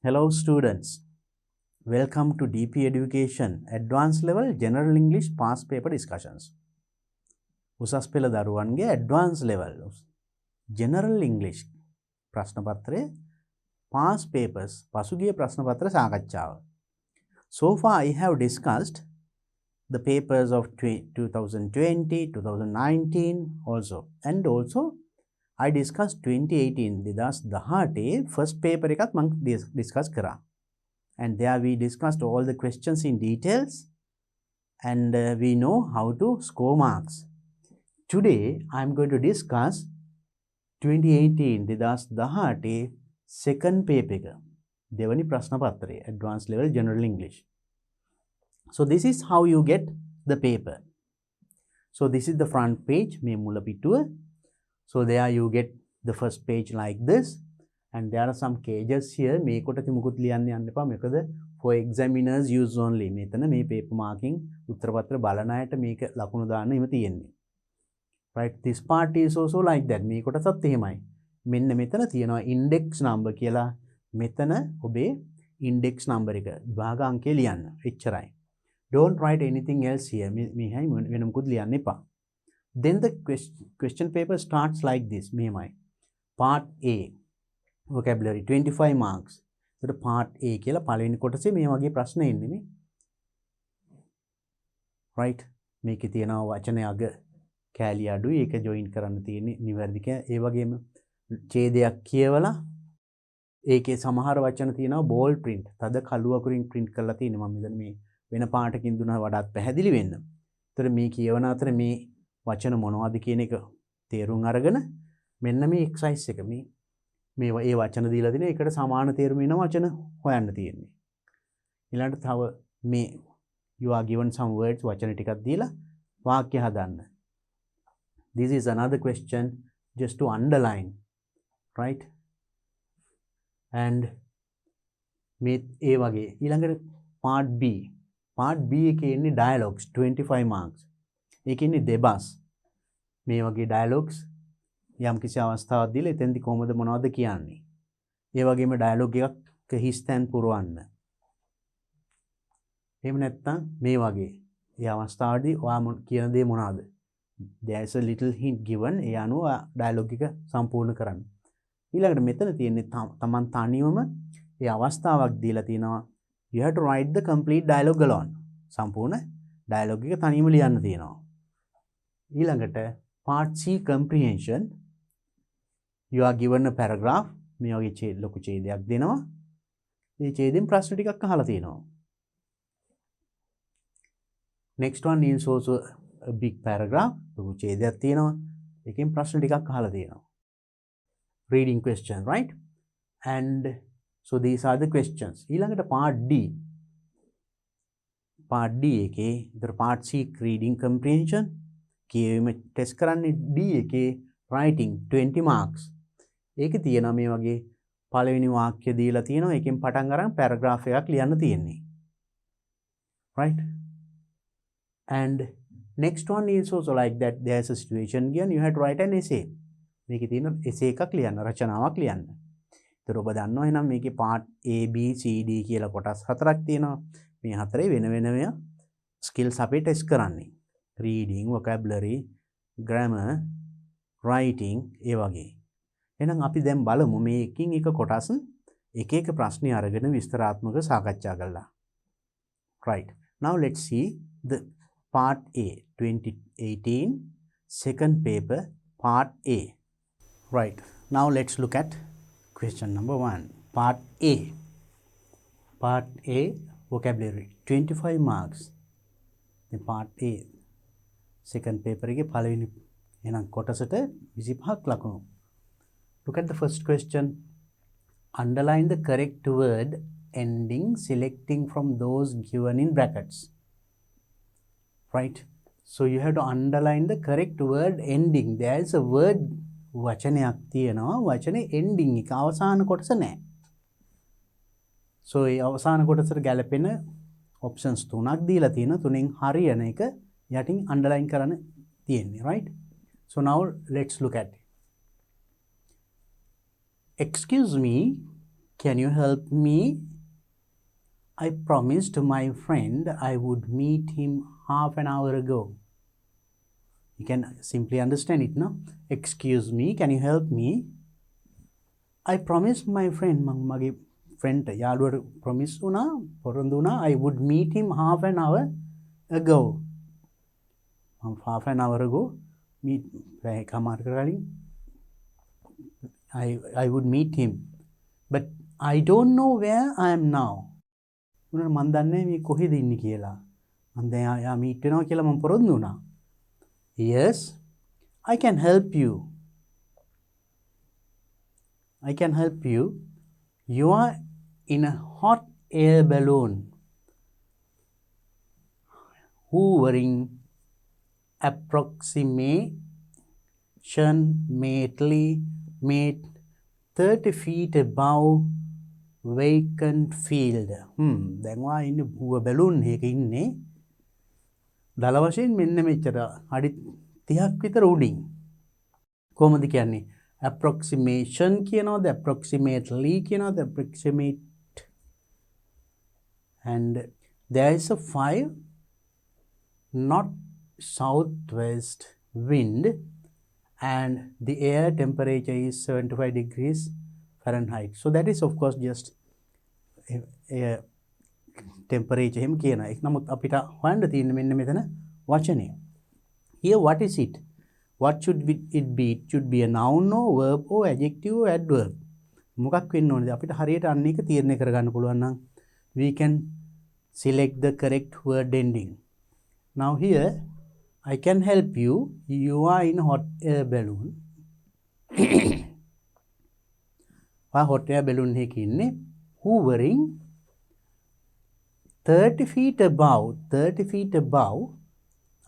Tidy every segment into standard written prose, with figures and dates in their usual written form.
Hello students, welcome to DP Education Advanced Level General English Past Paper Discussions. උසස් පෙළ දරුවන්ගේ Advanced Level General English ප්‍රශ්න පත්‍රයේ past papers පසුගිය ප්‍රශ්න පත්‍ර සාකච්ඡාව. So far I have discussed the papers of 2020, 2019 also, and also I discussed 2018 2018 first paper එකත් මම discuss කරා. And there we discussed all the questions in details and we know how to score marks. Today I am going to discuss 2018 2018 second paper එක. දෙවනි ප්‍රශ්න පත්‍රය advanced level general English. So this is how you get the paper. So this is the front page මේ මුල පිටුව. So there you get the first page like this, and there are some cages here. මේකට මුකුත් ලියන්න යන්න එපා. මොකද for examiners use only. මෙතන මේ paper marking උත්තර පත්‍ර බලන අයට මේක ලකුණු දාන්න එහෙම තියෙන්නේ. Right, this part is also like that. මේකටත් එහෙමයි. මෙන්න මෙතන තියෙනවා index number කියලා. මෙතන ඔබේ index number එක විභාග අංකය ලියන්න. එච්චරයි. Don't write anything else here. මෙහි වෙන මුකුත් ලියන්න එපා. Then the question paper starts like this. මෙහෙමයි. Part A vocabulary 25 marks. So part A කියලා පළවෙනි කොටසේ මේ වගේ ප්‍රශ්න එන්නේ නේ. Right, මේකේ තියෙනවා වචන අග කැලිය අඩුයි, ඒක ජොයින් කරන්න තියෙන්නේ නිවැරදි ඒ වගේම ඡේදයක් කියවලා ඒකේ සමහර වචන තියෙනවා බෝල් print තද කළු අකුරින් print කරලා තියෙනවා. මම මෙතන මේ වෙන පාටකින් දුන්නා වඩාත් පැහැදිලි වෙන්න. ඒතර මේ කියවන අතර මේ වචන මොනවද කියන එක තේරුම් අරගෙන මෙන්න මේ එක්සර්සයිස් එක මේ ඒ වචන දීලා දින එකට සමාන තේරුම වෙන වචන හොයන්න තියෙන්නේ. ඊළඟට තව මේ you are given some words වචන ටිකක් දීලා වාක්‍ය හදන්න. This is another question just to underline, right? And මේ ඒ වගේ ඊළඟට part B එකේ ඉන්නේ dialogues 25 marks. ඒකේ ඉන්නේ දෙබස්. මේ වගේ dialogues යම් කිසි අවස්ථාවක් දීලා එතෙන්දි කොහොමද මොනවද කියන්නේ. ඒ වගේම dialogue එකක් හිස්තැන් පුරවන්න. එහෙම නැත්නම් මේ වගේ ඒ අවස්ථාවේදී ඔයා කියන දේ මොනවද? There is a little hint given. ඒ අනුව dialogue එක සම්පූර්ණ කරන්න. ඊළඟට මෙතන තියෙන්නේ තමන් තනියම ඒ අවස්ථාවක් දීලා තිනවා. You have to write the complete dialogue alone. සම්පූර්ණ dialogue එක තනියම ලියන්න තියෙනවා. ඊළඟට part C comprehension. You are given a paragraph. මේ වගේ ලොකු ඡේදයක් දෙනවා. මේ ඡේදෙන් ප්‍රශ්න ටිකක් අහලා තියෙනවා. Next one is also a big paragraph. ලොකු ඡේදයක් තියෙනවා. ඒකෙන් ප්‍රශ්න ටිකක් අහලා තියෙනවා. Reading question, right? And so these are the questions. ඊළඟට part D. Part D එකේ the part C reading comprehension. කියවීම ටෙස්ට් කරන්නේ D එකේ writing 20 marks. ඒක තියෙනවා මේ වගේ පළවෙනි වාක්‍ය දීලා තියෙනවා. ඒකෙන් පටන් අරන් paragraph එකක් ලියන්න තියෙන්නේ. Right? And next one is also like that. There's a situation given. You have to write an essay. මේකේ තියෙන essay එකක් ලියන්න, රචනාවක් ලියන්න. ඒතර ඔබ දන්නවා එහෙනම් මේකේ part A B C D කියලා කොටස් හතරක් තියෙනවා. මේ හතරේ වෙන වෙනම skills අපි ටෙස්ට් කරන්නේ. Reading, vocabulary, grammar, writing ඒ වගේ. එහෙනම් අපි දැන් බලමු මේ එකින් එක කොටස් එක එක ප්‍රශ්න අරගෙන විස්තරාත්මකව සාකච්ඡා කළා. Right. Now let's see the part A 2018 second paper part A. Right. Now let's look at question number 1. Part A. Part A vocabulary 25 marks. The part A second paper එකේ පළවෙනි එහෙනම් කොටසට 25ක් ලකුණු. Look at the first question. Underline the correct word ending selecting from those given in brackets. Right? So you have to underline the correct word ending. There is a word වචනයක් තියෙනවා. වචනේ ending එක අවසාන කොටස නැහැ. So ඒ අවසාන කොටසට ගැලපෙන options තුනක් දීලා තියෙනවා. තුනෙන් හරියන එක යටින් underline කරන්න තියෙන්නේ. Right? So now let's look at it. Excuse me, can you help me? I promised my friend I would meet him half an hour ago. You can simply understand it, no? Excuse me, can you help me? I promised my friend, mage friend yaluwata promise una porondu una, I would meet him half an hour ago. Half an hour ago meet I would meet him, but I don't know where I am now. උනට මන් දන්නේ මේ කොහෙද ඉන්නේ කියලා. මන් දැන් යා meet වෙනවා කියලා මම පොරොන්දු වුණා. Yes, I can help you. I can help you. You are in a hot air balloon hovering approximately 30 feet above vacant field. දැන් වා ඉන්නේ හුව බැලුන් එකක ඉන්නේ දල වශයෙන් මෙන්න මෙච්චර අඩි 30ක් විතර උඩින්. කොහොමද කියන්නේ? approximation කියනවාද, approximately කියනවාද, approximate, and there is a 5 knot southwest wind and the air temperature is 75 degrees Fahrenheit. So that is of course just temperature එහෙම කියනවා. ඒක නමුත් අපිට හොයන්න තියෙන්නේ මෙන්න මෙතන වචනේ. Here what is it? What should it be? It should be a noun or verb or adjective or adverb. මොකක් වෙන්න ඕනද? අපිට හරියට අන්න එක තීරණය කරගන්න පුළුවන් නම් we can select the correct word ending. Now here I can help you. You are in a hot air balloon. hot air balloon එකක ඉන්නේ hovering 30 feet above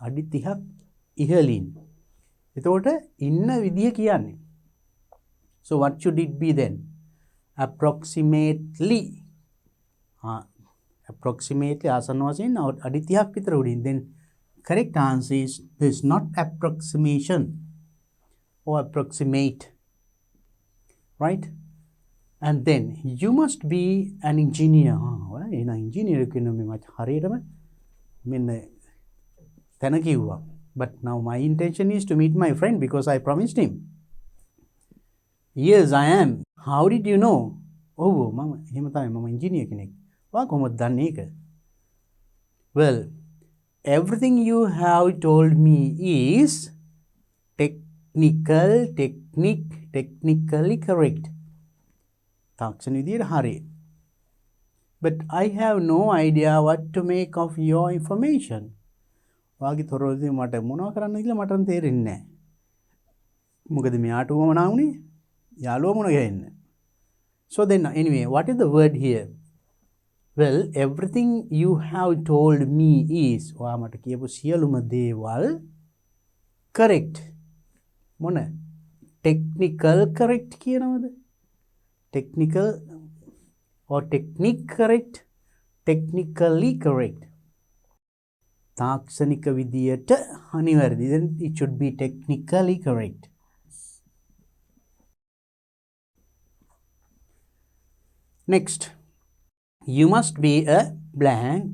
අඩි 30ක් ඉහළින්. එතකොට ඉන්න විදිය කියන්නේ. So what should it be then? Approximately ආසන්න වශයෙන් අඩි 30ක් විතර උඩින්. Then correct answer is this, not approximation or approximate, right? And then you must be an engineer. එන engineer කියන මේ මච හරියටම මෙන්න තැන කිව්වා. But now my intention is to meet my friend because I promised him. Yes, I am. How did you know? Oh, මම එහෙම තමයි, මම engineer කෙනෙක්. ඔයා කොහොමද දන්නේ ඒක? Well, everything you have told me is technically correct. තාක්ෂණ විදියට හරි. But I have no idea what to make of your information. ඔයාගේ තොරතුරු මට මොනව කරන්නද කියලා මට තේරෙන්නේ නැහැ. මොකද මෙයාට වමනා වුණේ යාළුවා මොන ගහන්නේ. So then anyway, what is the word here? Well, everything you have told me is, ඔයා මට කියපු සියලුම දේවල් correct. මොන? technical correct කියනවද? technical or technique correct? Technically correct. තාක්ෂණික විදියට අනිවැරදි. Then it should be technically correct. Next, you must be a blank,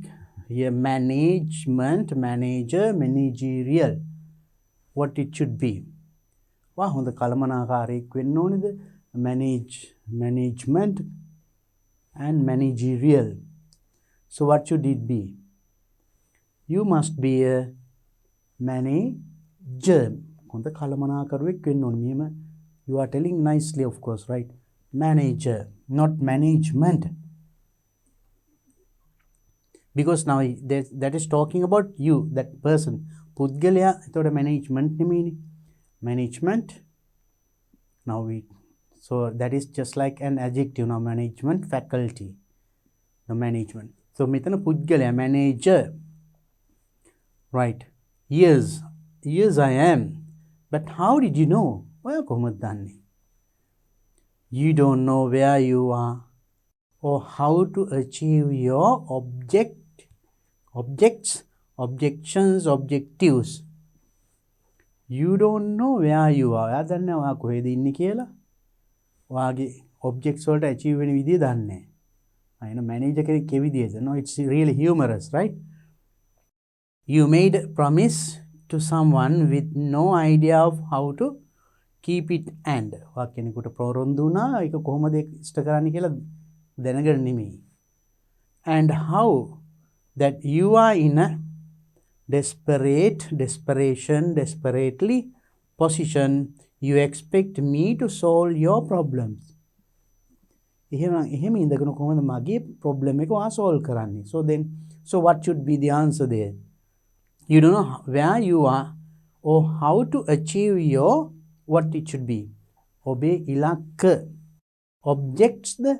a management, manager, managerial. What it should be? වා හොඳ කළමනාකාරයෙක් වෙන්න ඕනේද? management and managerial. So what should it be? You must be a manager. හොඳ කළමනාකරුවෙක් වෙන්න ඕනේ. මෙහෙම you are telling nicely, of course, right? Manager, not management. Because now that is talking about you, that person. පුද්ගලයා. එතකොට management නෙමෙයිනේ. Management. Now so that is just like an adjective. Now management faculty. The management. So මෙතන පුද්ගලයා, manager. Right. Yes, I am. But how did you know? ඔයා කොහොමද දන්නේ? You don't know where you are or how to achieve your objectives. You don't know where you are. ඔයා දන්නේ ඔයා කොහෙද ඉන්නේ කියලා. ඔයාගේ objects වලට achieve වෙන විදිය දන්නේ නැහැ. manager කෙනෙක් ඒ විදියට. No, it's really humorous, right? You made a promise to someone with no idea of how to keep it and කෙනෙකුට ප්‍රොරොන්දු වුණා ඒක කොහොමද ඉෂ්ට කරන්න කියලා දැනගෙන නෙමෙයි. And how that you are in a desperately position you expect me to solve your problems. එහෙම ඉඳගෙන කොහොමද මගේ problem එක ඔයා solve කරන්නේ? So what should be the answer there? You don't know where you are or how to achieve your what it should be. ඔබේ ඉලක්ක objects the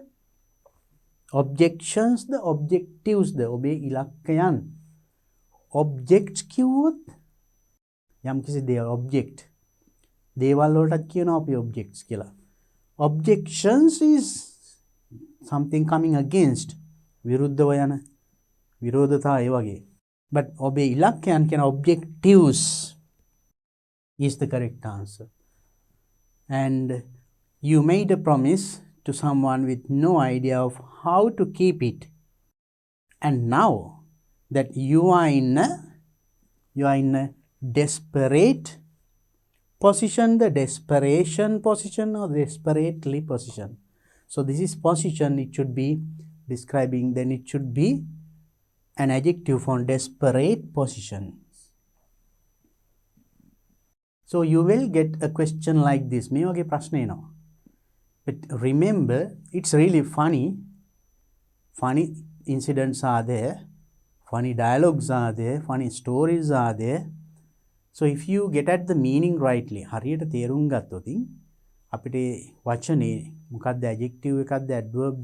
objections the objectives the ඔබේ ඉලක්කයන් objects කිව්වොත් යම් කිසි object දේවල් වලටත් කියනවා අපි objects කියලා. Objections is something coming against විරුද්ධව යන විරෝධතා ඒ වගේ. But ඔබේ ඉලක්කයන් කියන objectives is the correct answer. And you made a promise to someone with no idea of how to keep it. And now that you are in a desperate position, the desperation position or desperately position. So this is position, it should be describing, then it should be an adjective for desperate position. So you will get a question like this. මේ වගේ ප්‍රශ්න එනවා. But remember, it's really funny. Funny incidents are there. Funny dialogues are there. Funny stories are there. So if you get at the meaning rightly, හරියට තේරුම් ගත්තොත් අපිට වචනේ මොකක්ද adjective එකක්ද adverb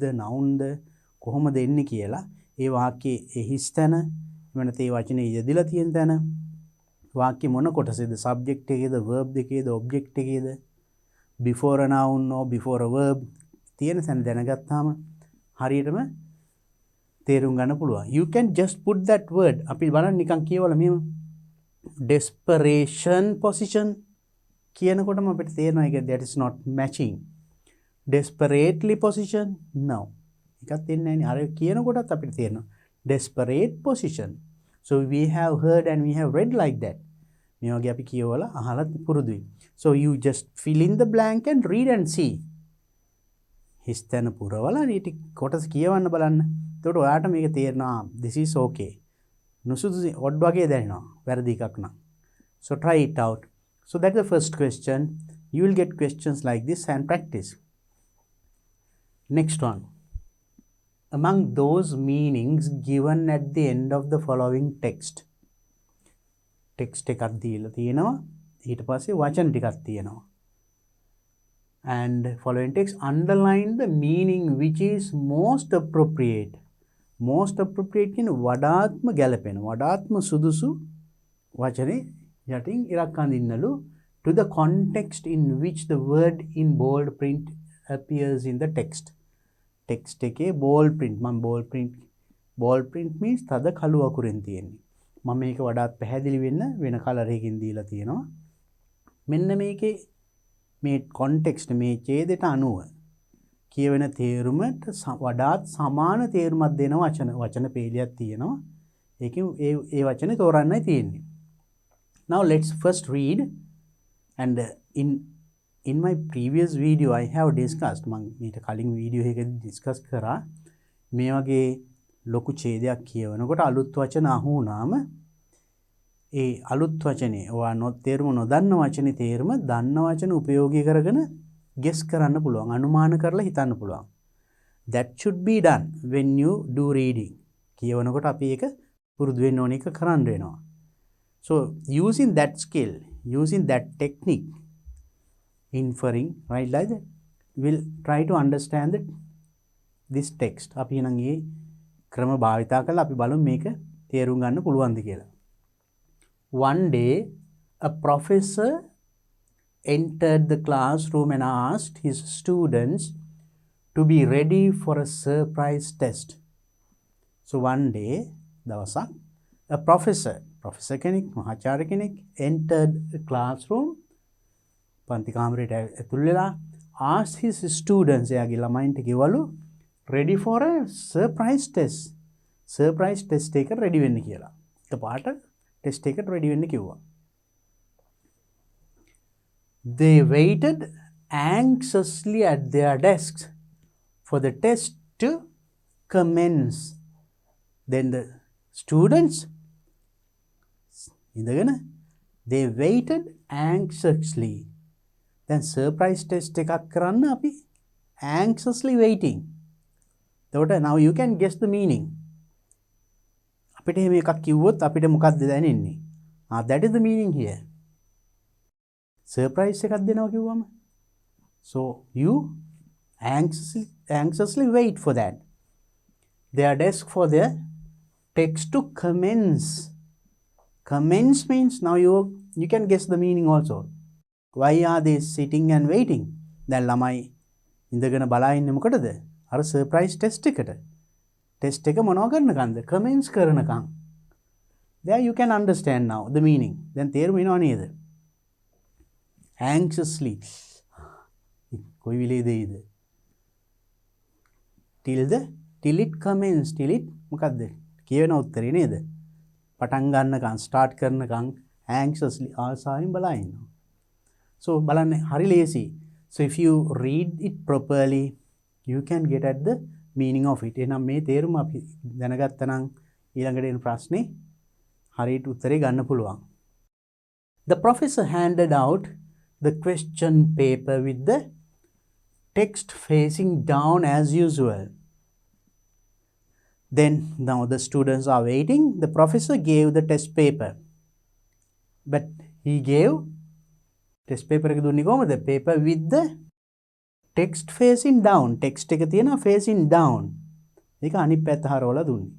ද noun ද කොහොමද එන්නේ කියලා ඒ වාක්‍යයේ හිස් තැන වෙනත ඒ වචනේ යෙදিলা තියෙන තැන වාක්‍ය මොන කොටසේද subject එකේද verb එකේද object එකේද before a noun or before a verb තියෙන තැන දැනගත්තාම හරියටම තේරුම් ගන්න පුළුවන්. You can just put that word අපි බලන්න නිකන් කියවලා මෙහෙම desperation position කියනකොටම අපිට තේරෙනවා ඒක that is not matching. Desperately position no. එකක් දෙන්නේ නැහැ නේ. අර කියනකොටත් අපිට තේරෙනවා desperate position. So we have heard and we have read like that. මේ වගේ අපි කියවලා අහලා පුරුදුයි. So you just fill in the blank and read and see. හිස්තැන පුරවලා ඊට කොටස කියවන්න බලන්න. එතකොට ඔයාට මේක තේරෙනවා this is okay. නුසුදුසු ඔඩ් වගේ දැනෙනවා. වැරදි එකක් නම්. So try it out. So that's the first question. You will get questions like this and practice. Next one. Among those meanings given at the end of the following text. Text එකක් දීලා තියෙනවා. ඊට පස්සේ වචන ටිකක් තියෙනවා. And following text underline the meaning which is most appropriate. Most appropriate කියන වඩාත්ම ගැලපෙන වඩාත්ම සුදුසු වචනේ යටින් ඉරක් අඳින්නලු to the context in which the word in bold print appears in the text. Text එකේ bold print bold print means තද කළු අකුරෙන් තියෙන්නේ. මම මේක වඩාත් පැහැදිලි වෙන්න වෙන කලර් එකකින් දීලා තියෙනවා. මෙන්න මේකේ මේ context මේ ඡේදයට අනුව කියවෙන තේරුමට වඩාත් සමාන තේරුමක් දෙන වචන පේලියක් තියෙනවා. ඒකෙන් ඒ වචනේ තෝරන්නයි තියෙන්නේ. Now let's first read and in my previous video I have discussed මම මීට කලින් වීඩියෝ එකකදී ඩිස්කස් කරා මේ වගේ ලොකු ඡේදයක් කියවනකොට අලුත් වචන අහු වුණාම ඒ අලුත් වචනේ ඔයා තේරුම නොදන්න වචනේ තේරුම දන්න වචන උපයෝගී කරගෙන guess කරන්න පුළුවන් අනුමාන කරලා හිතන්න පුළුවන්. That should be done when you do reading. කියවනකොට අපි ඒක පුරුදු වෙන්න ඕන එක කරන්න වෙනවා. So using that skill, using that technique, inferring, right, like that, we'll try to understand this text. අපි නම් මේ ක්‍රම භාවිතා කරලා අපි බලමු මේක තේරුම් ගන්න පුළුවන්ද කියලා. One day a professor entered the classroom and asked his students to be ready for a surprise test. So one day දවසක් a professor කෙනෙක් මහාචාර්ය කෙනෙක් entered the classroom පන්ති කාමරයට ඇතුල් වෙලා asked his students, එයාගේ ළමයින්ට කිව්වලු ready for a surprise test. surprise test එක ready වෙන්න කියලා. එකපාරට test එකට ready වෙන්න කිව්වා. They waited anxiously at their desks for the test to commence. Then the students ඉඳගෙන they waited anxiously. Then surprise test එකක් කරන්න අපි anxiously waiting. එතකොට now you can guess the meaning. අපිට එහෙම එකක් කිව්වොත් අපිට මොකක්ද දැනෙන්නේ? That is the meaning here. surprise එකක් දෙනවා කිව්වම. So you anxiously wait for that. Their desk for their text to commence. Commence means now you can guess the meaning also. Why are they sitting and waiting? දැන් ළමයි ඉඳගෙන බලා ඉන්නේ මොකටද? අර surprise test එකට. test එක මොනව කරනකන්ද? commence කරනකන්. There you can understand now the meaning. දැන් තේරුම එනවා නේද? anxiously කොයි විලේ දෙයිද? till it commence. till it මොකද්ද? කියවෙන උත්තරේ නේද? පටන් ගන්නකන් start කරනකන් anxiously ආසාවෙන් බලා ඉන්නවා. So බලන්න හරි ලේසි. So if you read it properly you can get at the meaning of it. එහෙනම් මේ තේරුම අපි දැනගත්තා නම් ඊළඟට එන ප්‍රශ්නේ හරියට උත්තරේ ගන්න පුළුවන්. The professor handed out the question paper with the text facing down as usual. Then now the students are waiting. The professor gave the test paper. But he gave test paper එක දුන්නේ කොහමද? paper with the text facing down. text එක තියෙනවා facing down. ඒක අනිත් පැත්ත හරවලා දුන්නේ.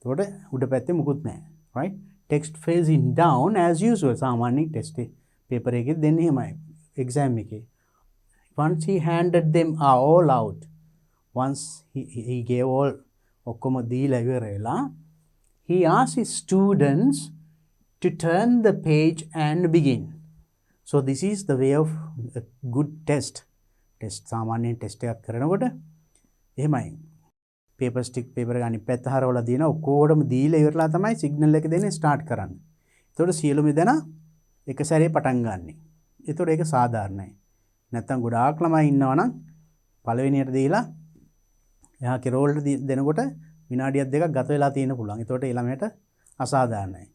එතකොට උඩ පැත්තේ මුකුත් නැහැ. right? text facing down as usual. සාමාන්‍ය test paper එකේ දෙන්නේ එහෙමයි. exam එකේ. Once he handed them all out. Once he gave all ඔක්කොම දීලා ඉවරලා he asked his students to turn the page and begin. So this is the way of a good test. test සාමාන්‍යයෙන් test එකක් කරනකොට එහෙමයි. paper stick paper එක අනිත් පැත්ත හරවලා දිනවා ඔක්කොටම දීලා ඉවරලා තමයි signal එක දෙන්නේ start කරන්නේ. එතකොට සියලුම දෙනා එක සැරේ පටන් ගන්නනේ. එතකොට ඒක සාධාරණයි. නැත්තම් ගොඩාක් ළමයි ඉන්නවනම් පළවෙනියට දීලා එහා කෙරෝල්ට දෙනකොට විනාඩියක් දෙකක් ගත වෙලා තියෙන පුළුවන්. එතකොට ඒ ළමයට අසාධාරණයි.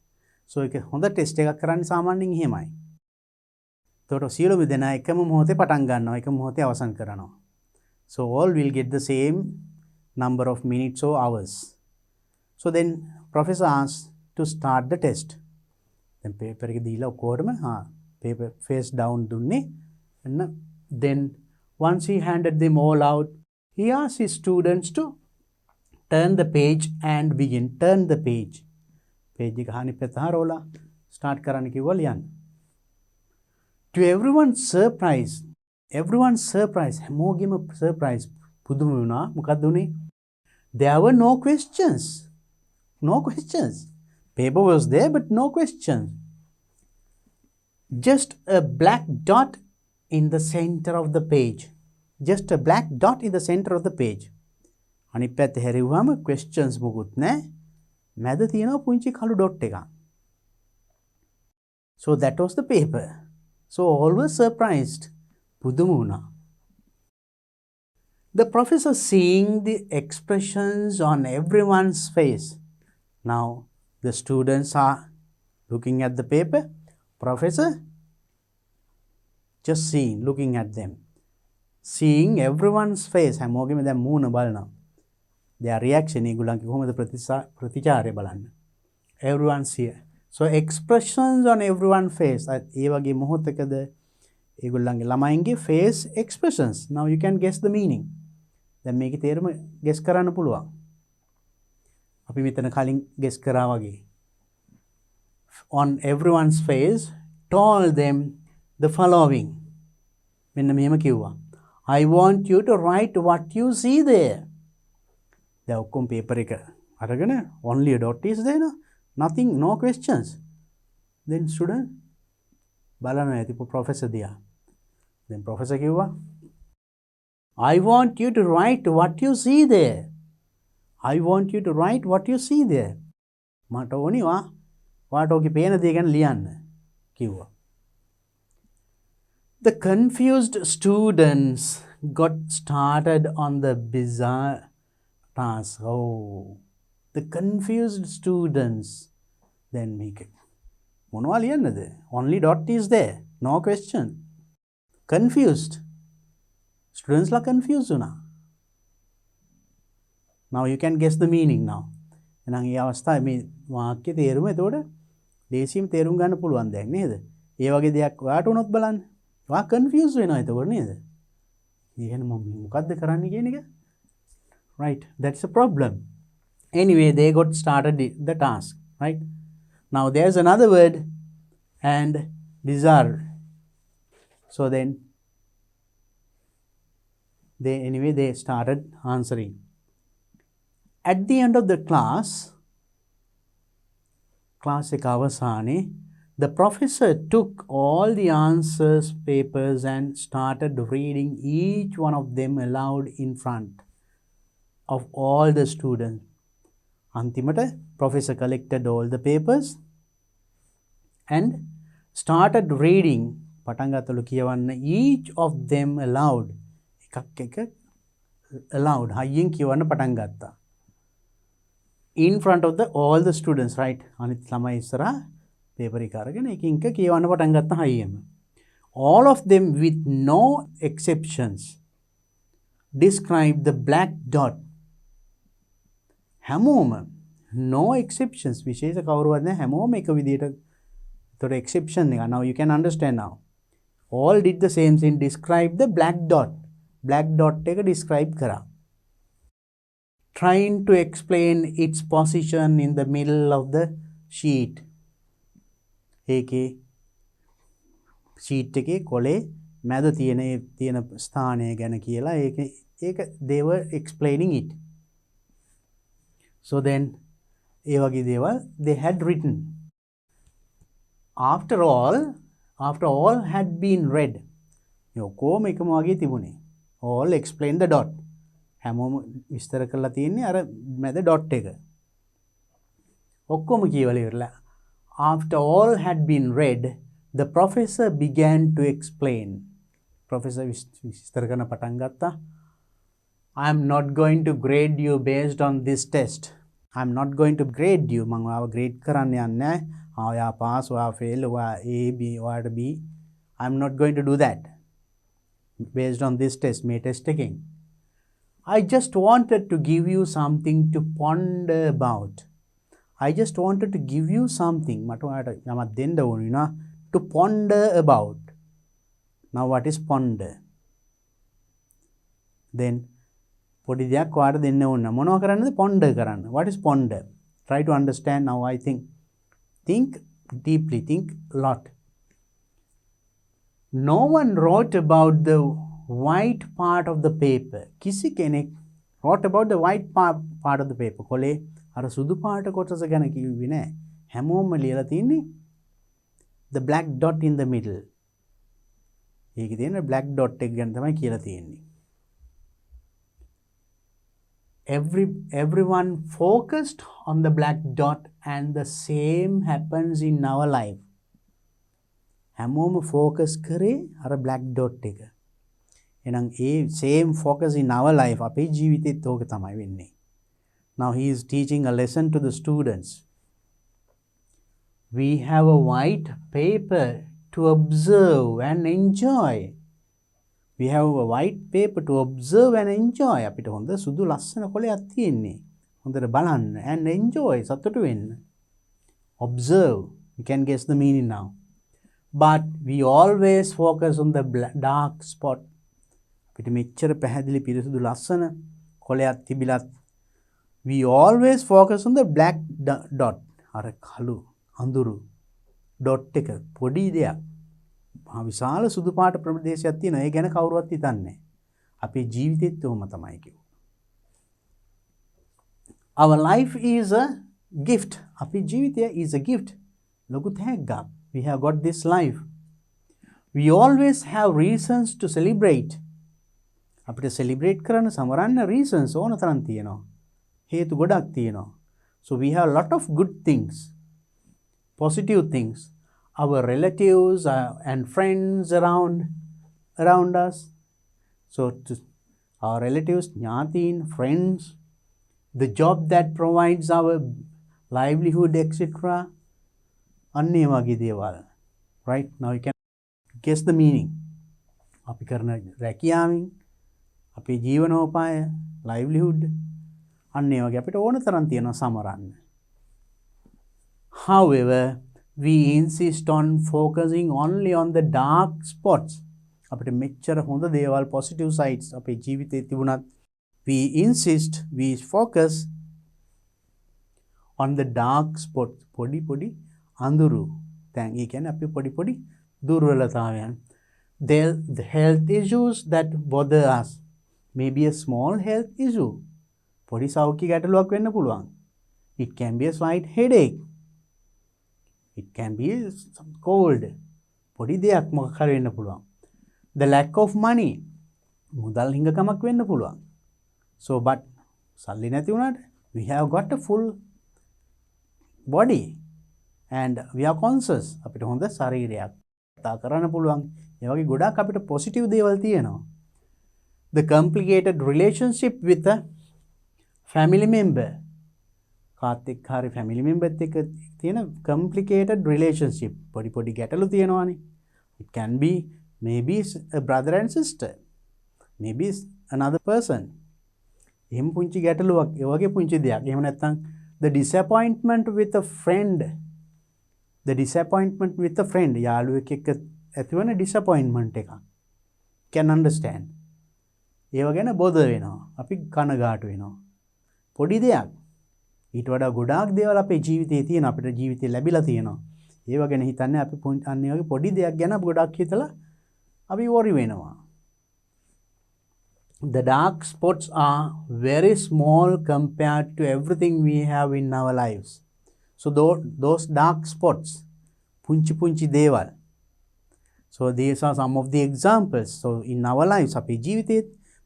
So ඒක හොඳ ටෙස්ට් එකක් කරන්නේ සාමාන්‍යයෙන් එහෙමයි. එතකොට සියලුම දෙනා එකම මොහොතේ පටන් ගන්නවා, එකම මොහොතේ අවසන් කරනවා. So all will get the same number of minutes or hours. So then professor asked to start the test. Then paper එක දීලා ඔක්කොටම paper face down දුන්නේ. And then once he handed them all out, he asked his students to turn the page and begin. Turn the page. Page එක අනිත් පැත්ත හරවලා start කරන්න කිව්වා ලියන්න. To everyone's surprise, හැමෝගෙම surprise පුදුම වුණා. මොකක්ද උනේ? There were no questions. Paper was there but no questions. Just a black dot in the center of the page. Just a black dot in the center of the page. අනිත් පැත්තේ හැරිවුවාම questions මොකුත් නැහැ. මැද තියෙනවා පුංචි කළු dot එකක්. So that was the paper. So all were surprised. පුදුම වුණා. The professor seeing the expressions on everyone's face. Now the students are looking at the paper. Professor just looking at them. Seeing everyone's face. හැමෝගෙම දැන් මූණ බලනවා. Their reaction ඒගොල්ලන්ගේ කොහොමද ප්‍රතිචාරය බලන්න. Everyone's here. So expressions on everyone's face. ඒ වගේ මොහොතකද ඒගොල්ලන්ගේ ළමයින්ගේ face expressions. Now you can guess the meaning. දැන් මේකේ තේරුම guess කරන්න පුළුවන්. අපි මෙතන කලින් guess කරා වගේ. On everyone's face told them the following. මෙන්න මෙහෙම කිව්වා. I want you to write what you see there. දැන් ඔක්කොම paper එක අරගෙන only a dot is there. Nothing, no questions. Then student බලනවා ඇති professor දිහා. Then professor කිව්වා I want you to write what you see there. I want you to write what you see there. මට ඕනි වාට ඕකේ පේන දේ ගැන ලියන්න කිව්වා. The confused students got started on the bizarre task. Oh, the confused students. Then make it. මොනවා ලියන්නද? Only dot is there. No question. Confused. Students are confused now. Now you can guess the meaning now. එහෙනම් මේ අවස්ථාවේ මේ වාක්‍ය තේරුම එතකොට ලේසියෙන් තේරුම් ගන්න පුළුවන් දැන් නේද? ඒ වගේ දෙයක් ඔයාට උනොත් බලන්න. ඔයා confused වෙනවා එතකොට නේද? කියන්නේ මම මොකද්ද කරන්න කියන එක? Right, that's a problem. Anyway, they got started the task, right? Now there's another word and bizarre. So then they started answering. At the end of the class එක අවසානයේ the professor took all the answers papers and started reading each one of them aloud in front of all the students. අන්තිමට professor collected all the papers and started reading පටන් ගත්තලු කියවන්න each of them aloud එකක් එක aloud හයියෙන් කියවන්න පටන් ගත්තා in front of all the students, right? අනිත් ළමයි ඉස්සරහා paper එක අරගෙන එකින් එක කියවන්න පටන් ගත්තා හයියෙම all of them with no exceptions describe the black dot හැමෝම no exceptions විශේෂ කවුරුවත් නැහැ හැමෝම එක විදියට ඒතර exception එක now you can understand now all did the same thing describe the black dot එක describe කරා trying to explain its position in the middle of the sheet ඒකේ sheet එකේ කොලේ මැද තියෙන ස්ථානය ගැන කියලා ඒක they were explaining it. So then ඒ වගේ දේවල් they had written. After all had been read. ඔක්කොම එකම වගේ තිබුණේ. All explain the dot. හැමෝම විස්තර කරලා තියෙන්නේ අර මැද dot එක. ඔක්කොම කියවලා ඉවරලා. After all had been read, the professor began to explain. Professor විස්තර කරන පටන් ගත්තා. I am not going to grade you based on this test. I am not going to grade you. මම ඔයාව grade කරන්න යන්නේ නැහැ. ඔයා pass, ඔයා fail, ඔයා A, B, ඔයාට B. I am not going to do that. Based on this test, මේ test එකෙන්. I just wanted to give you something to ponder about. I just wanted to give you something. මට ඔයාට යමක් දෙන්න ඕනේ නා to ponder about. Now what is ponder? Then පොඩි දෙයක් ඔයාට දෙන්න ඕන. මොනවා කරන්නද? ponder කරන්න. What is ponder? Try to understand now. I think deeply, think a lot. No one wrote about the white part of the paper. කිසි කෙනෙක් wrote about the white part of the paper. කොලේ අර සුදු පාට කොටස ගැන කිව්වේ නෑ. හැමෝම ලියලා තින්නේ the black dot in the middle. ඒකේ තියෙන black dot එක ගැන තමයි කියලා තියෙන්නේ. Everyone focused on the black dot and the same happens in our life. හැමෝම focus කරේ අර black dot එක. එහෙනම් ඒ same focus in our life අපේ ජීවිතේත් ඕක තමයි වෙන්නේ. Now he is teaching a lesson to the students. We have a white paper to observe and enjoy. We have a white paper to observe and enjoy. අපිට හොඳ සුදු ලස්සන කොලයක් තියෙන්නේ. හොඳට බලන්න and enjoy සතුටු වෙන්න. Observe. You can guess the meaning now. But we always focus on the dark spot. අපිට මෙච්චර පැහැදිලි පිරිසුදු ලස්සන කොලයක් තිබිලත් we always focus on the black dot. අර කළු අඳුරු dot එක පොඩි දෙයක්. විශාල සුදු පාට ප්‍රදේශයක් තියෙනවා. ඒ ගැන කවුරුවත් හිතන්නේ. අපේ ජීවිතෙත් උවම තමයි කිව්වා. Our life is a gift. අපේ ජීවිතය is a gift. ලොකු තෑග්ගක්. We have got this life. We always have reasons to celebrate. අපිට celebrate කරන්න සමරන්න reasons ඕන තරම් තියෙනවා. හේතු ගොඩක් තියෙනවා. So we have a lot of good things, positive things. Our relatives and friends around us. So our relatives, ඥාතීන්, friends, the job that provides our livelihood, etc. අන්නේ වගේ දේවල්. Right? Now you can guess the meaning. අපි කරන රැකියාවෙන් අපේ ජීවනෝපාය, livelihood, අන්නේ වගේ අපිට ඕන තරම් තියෙනවා සමරන්න. However, we insist on focusing only on the dark spots. අපිට මෙච්චර හොඳ දේවල්, positive sides අපේ ජීවිතේ තිබුණත් we focus on the dark spots. පොඩි අඳුරු. දැන් ඒ කියන්නේ අපි පොඩි දුර්වලතාවයන්. The health issues that bother us may be a small health issue. පොඩි සෞඛ්‍ය ගැටලුවක් වෙන්න පුළුවන්. It can be a slight headache. It can be some cold. පොඩි දෙයක් මොකක් හරි වෙන්න පුළුවන්. The lack of money. මුදල් හිඟකමක් වෙන්න පුළුවන්. So but සල්ලි නැති වුණාට we have got a full body and we are conscious. අපිට හොඳ ශරීරයක් කතා කරන්න පුළුවන්. ඒ වගේ ගොඩාක් අපිට positive දේවල් තියෙනවා. The complicated relationship with a family member. කාත් එක්ක හරි family member එක්ක තියෙන complicated relationship. පොඩි ගැටලු තියෙනවානේ. It can be maybe a brother and sister. Maybe another person. එහෙම පුංචි ගැටලුවක්, ඒ වගේ පුංචි දෙයක්. එහෙම නැත්නම් the disappointment with a friend. The disappointment with a friend. යාළුවෙක් එක්ක ඇතිවන disappointment එක. Can understand. ඒව ගැන බොද වෙනවා. අපි කනගාටු වෙනවා. පොඩි දෙයක්. ඊට වඩා ගොඩාක් දේවල් අපේ ජීවිතේ තියෙන, අපිට ජීවිතේ ලැබිලා තියෙනවා. ඒව ගැන හිතන්නේ අපි අන්නේ වගේ පොඩි දෙයක් ගැන ගොඩක් හිතලා අපි worry වෙනවා. The dark spots are very small compared to everything we have in our lives. So those dark spots, punchi දේවල්. So these are some of the examples. So in our lives, අපේ ජීවිතේ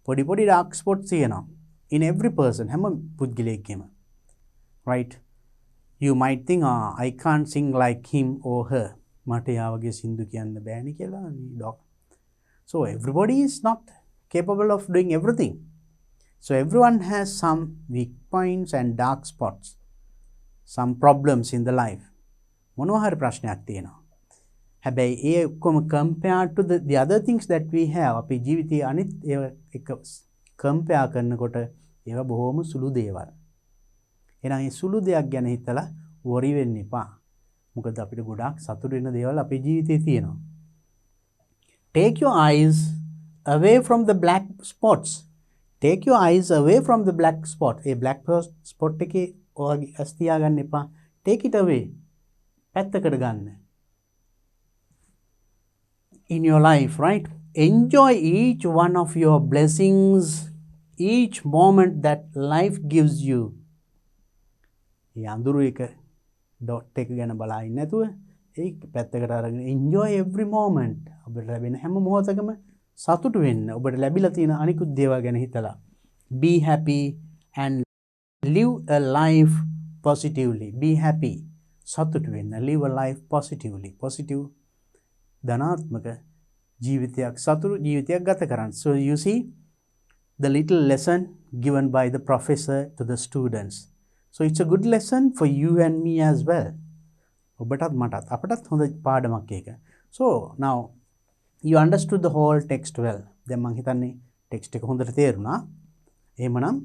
පොඩි dark spots තියෙනවා. In every person, හැම පුද්ගලයෙක්ගේම. Right? You might think, I can't sing like him or her. මට යාවගේ සින්දු කියන්න බෑනේ කියලා ඩොක්. So everybody is not capable of doing everything. So everyone has some weak points and dark spots. Some problems in the life. මොනවා හරි ප්‍රශ්නයක් තියෙනවා. හැබැයි ඒ ඔක්කොම compared to the other things that we have, අපේ ජීවිතයේ අනිත් ඒවා එක compare කරනකොට ඒවා බොහොම සුළු දේවල්. එහෙනම් මේ සුළු දෙයක් ගැන හිතලා worry වෙන්න එපා. මොකද අපිට ගොඩාක් සතුට වෙන දේවල් අපේ ජීවිතේ තියෙනවා. Take your eyes away from the black spots. Take your eyes away from the black spot. A black spot එකේ ඔයගේ ඇස් තියාගන්න එපා. Take it away. පැත්තකට ගන්න. In your life, right? Enjoy each one of your blessings, each moment that life gives you. ඒ අඳුරු එක dot එක ගැන බලා ඉන්න නැතුව ඒක පැත්තකට අරගෙන enjoy every moment. ඔබට ලැබෙන හැම මොහොතකම සතුටු වෙන්න. ඔබට ලැබිලා තියෙන අනිකුත් දේවල් ගැන හිතලා. Be happy and live a life positively. Be happy. සතුටු වෙන්න. Live a life positively. Positive ධනාත්මක ජීවිතයක්, සතුටු ජීවිතයක් ගත කරන්න. So you see the little lesson given by the professor to the students. So it's a good lesson for you and me as well. ඔබටත් මටත් අපටත් හොඳ පාඩමක් ඒක. So now you understood the whole text well. දැන් මම හිතන්නේ text එක හොඳට තේරුණා. එහෙමනම්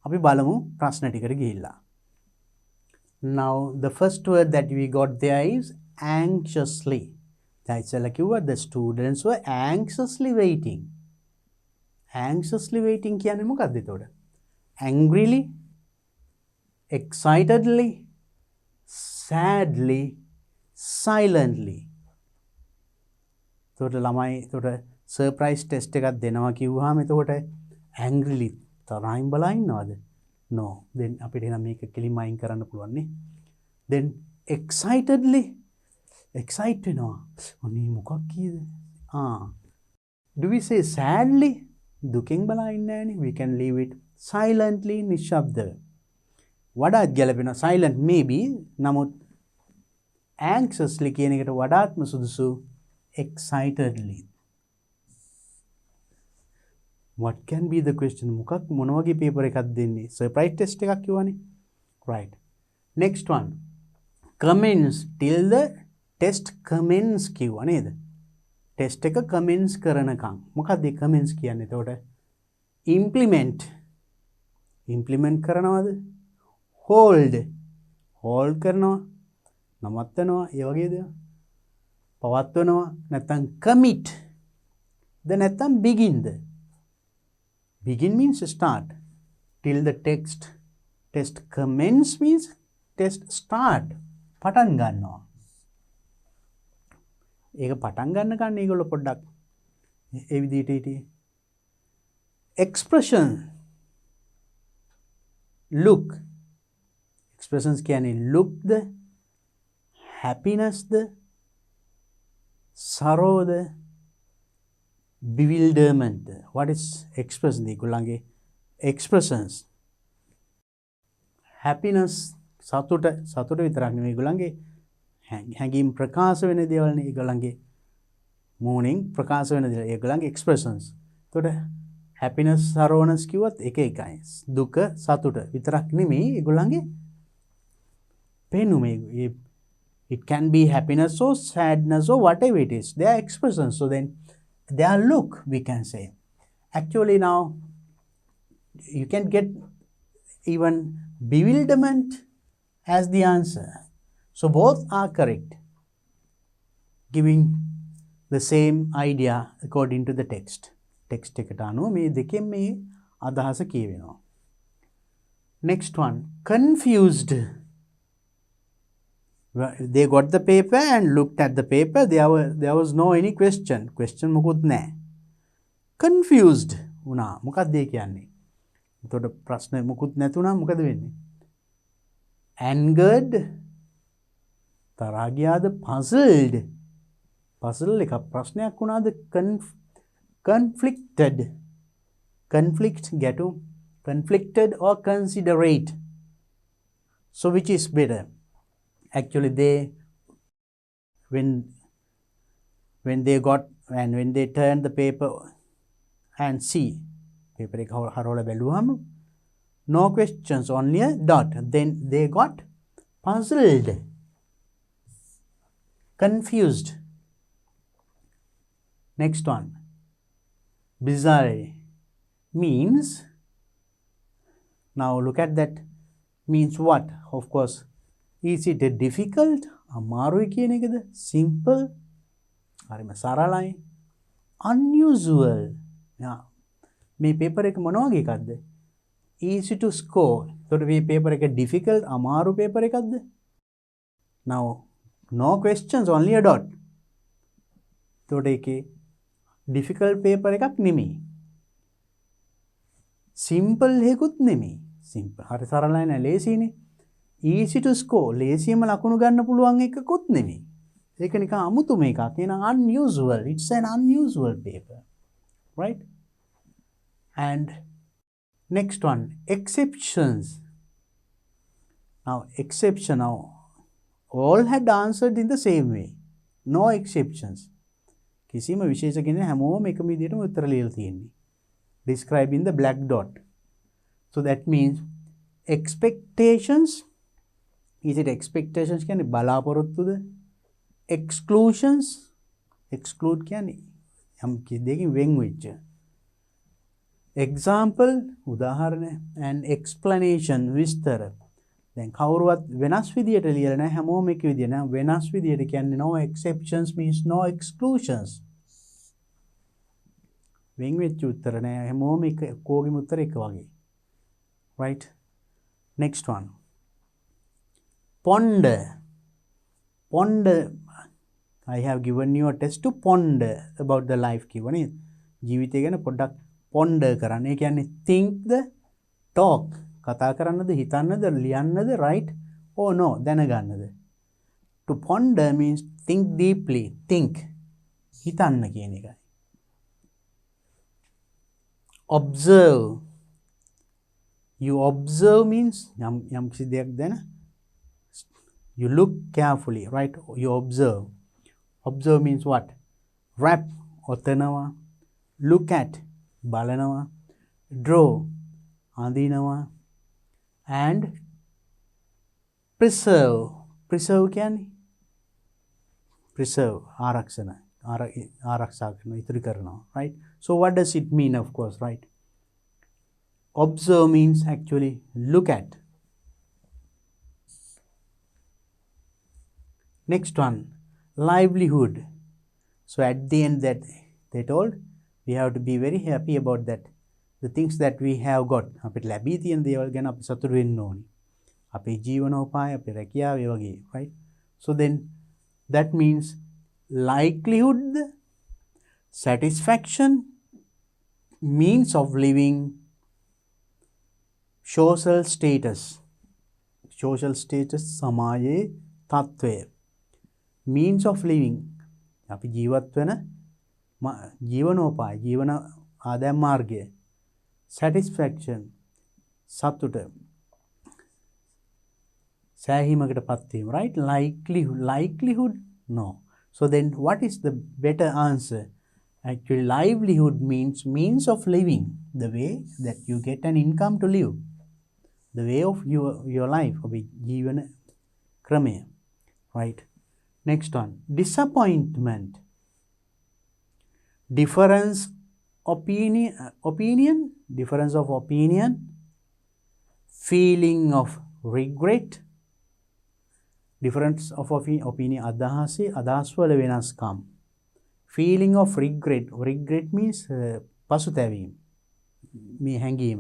අපි බලමු ප්‍රශ්න ටිකට ගිහිල්ලා. Now the first word that we got there is anxiously. දැන් ඉස්සෙල්ලා කිව්වා the students were anxiously waiting. Anxiously waiting කියන්නේ මොකක්ද එතකොට? Angrily, excitedly, sadly, silently. එතකොට ළමයි එතකොට සර්ප්‍රයිස් ටෙස්ට් එකක් දෙනවා කිව්වහම එතකොට angrily තරහින් බලා ඉන්නවද? No. then අපිට එනම් මේක කෙලින්ම අයින් කරන්න පුළුවන් නේ. then excitedly excite වෙනවා. අනේ මොකක් කීයද? Do we say sadly? දුකෙන් බලා ඉන්නේ නැහනේ. We can leave it silently, නිශ්ශබ්දව. වඩාත් ගැලපෙන silent maybe. නමුත් anxiously කියන එකට වඩාත්ම සුදුසු excitedly. What can be the question? මොකක් මොන වගේ paper එකක්ද දෙන්නේ? Surprise test එකක් කිව්වනේ. Right. Next one. Commence till the test commence කිව්වා නේද? ටෙස්ට් එක commence කරනකම්. මොකක්ද ඒ commence කියන්නේ? එතකොට implement කරනවද? hold කරනවා. නවත්තනවා. ඒ වගේ දේවල්. පවත්වනවා. නැත්නම් commit. ද නැත්නම් begin the? Begin means start. Till the test commence means test start. පටන් ගන්නවා. ඒක පටන් ගන්නකන් ඒගොල්ලෝ පොඩ්ඩක් ඒ විදිහට හිටියේ. Expression. Look. Expressions කියන්නේ look the, happiness the, sorrow the, bewilderment. What is expression? ඒගොල්ලන්ගේ expressions. Happiness සතුට විතරක් නෙවෙයි ඒගොල්ලන්ගේ හැඟීම් ප්‍රකාශ වෙන දේවල් නේ ඒගොල්ලන්ගේ මූණෙන් ප්‍රකාශ වෙන දේවල් ඒගොල්ලන්ගේ expressions. එතකොට happiness සරෝණස් කිව්වත් එක එකයි. දුක සතුට විතරක් නෙමෙයි ඒගොල්ලන්ගේ පෙනුම. It can be happiness or sadness or whatever it is. They are expressions. So then their look, we can say. Actually now you can get even bewilderment as the answer. So both are correct, giving the same idea according to the text. Text එකට අනුව මේ දෙකෙන් මේ අදහස කියවෙනවා. Next one, confused. They got the paper and looked at the paper. There was no any question. Question මොකුත් නැහැ. Confused වුණා. මොකක්ද ඒ කියන්නේ? එතකොට ප්‍රශ්න මොකුත් නැතුණා මොකද වෙන්නේ? Angered. තරහා ගියාද? puzzled. puzzle එක ප්‍රශ්නයක් වුණාද? conflicted. conflict ගැටුම්. conflicted or considerate. So which is better? Actually when they turn the paper and see paper එක හරවලා බැලුවම no questions, only a dot. Then they got puzzled. Confused. Next one. Bizarre means, now look at that, means what? Of course, is it a difficult? අමාරුයි කියන එකද? Simple? හරිම සරලයි. Unusual. මේ paper එක මොන වගේ එකක්ද? Easy to score. එතකොට මේ paper එක difficult අමාරු paper එකක්ද? Now no questions, only a dot. එතකොට ඒකේ difficult paper එකක් නෙමෙයි. simple එකකුත් නෙමෙයි. simple හරි සරලයි නෑ, ලේසියිනේ. easy to score, ලේසියෙන්ම ලකුණු ගන්න පුළුවන් එකකුත් නෙමෙයි. ඒක නිකන් අමුතුම එකක්. එන unusual. It's an unusual paper. Right? And next one, exceptions. Now exception, now all had answered in the same way. No exceptions. කිසිම විශේෂකින් හැමෝම එකම විදිහටම උත්තර ලියලා තියෙන්නේ. Describe in the black dot. So that means expectations. Is it expectations කියන්නේ බලාපොරොත්තුද? Exclusions. Exclude කියන්නේ යම් දෙයකින් වෙන් වෙච්ච. Example උදාහරණ and explanation විස්තර. දැන් කවුරුවත් වෙනස් විදියට ලියලා නැහැ, හැමෝම එක විදිය නෑ. වෙනස් විදියට කියන්නේ no exceptions means no exclusions. වෙන් වෙච්ච උත්තර නෑ, හැමෝම එක කෝගෙම උත්තර එක වගේ. Right? Next one. Ponder. Ponder. I have given you a test to ponder about the life කිව්වා නේද? ජීවිතය ගැන පොඩ්ඩක් ponder කරන්න. ඒ කියන්නේ think the talk. කතා කරන්නද, හිතන්නද, ලියන්නද, right or no, දැනගන්නද. To ponder means think deeply, think. හිතන්න කියන එකයි. Observe. You observe means යම් කිසි දෙයක් දැන you look carefully, right? You observe. Observe means what? Wrap ඔතනවා, look at බලනවා, draw අඳිනවා, and preserve. Preserve කියන්නේ preserve ආරක්ෂා කරනවා, ඉතිරි කරනවා, right? So what does it mean, of course, right? Observe means actually look at. Next one, livelihood. So at the end that they told, we have to be very happy about that. The things that we have got. අපිට ලැබී තියෙන දේවල් ගැන අපි සතුටු වෙන්න ඕනේ. අපේ ජීවනෝපාය, අපේ රැකියාව ඒ වගේ, right? So then that means livelihood, satisfaction, means of living, social status. Social status සමාජයේ තත්ත්වය. Means of living. අපි ජීවත් වෙන ජීවනෝපාය, ජීවන ආදායම් මාර්ගය. Satisfaction, සතුට. සෑහීමකට පත්වීම, right? Likelihood? No. So then what is the better answer? Actually, livelihood means of living, the way that you get an income to live, the way of your life, ජීවන ක්‍රමය, right? Next one, disappointment. Difference of opinion, feeling of regret. Difference of opinion, අදහස් වල වෙනස්කම්. Feeling of regret. Regret means පසුතැවීම, මේ හැඟීම.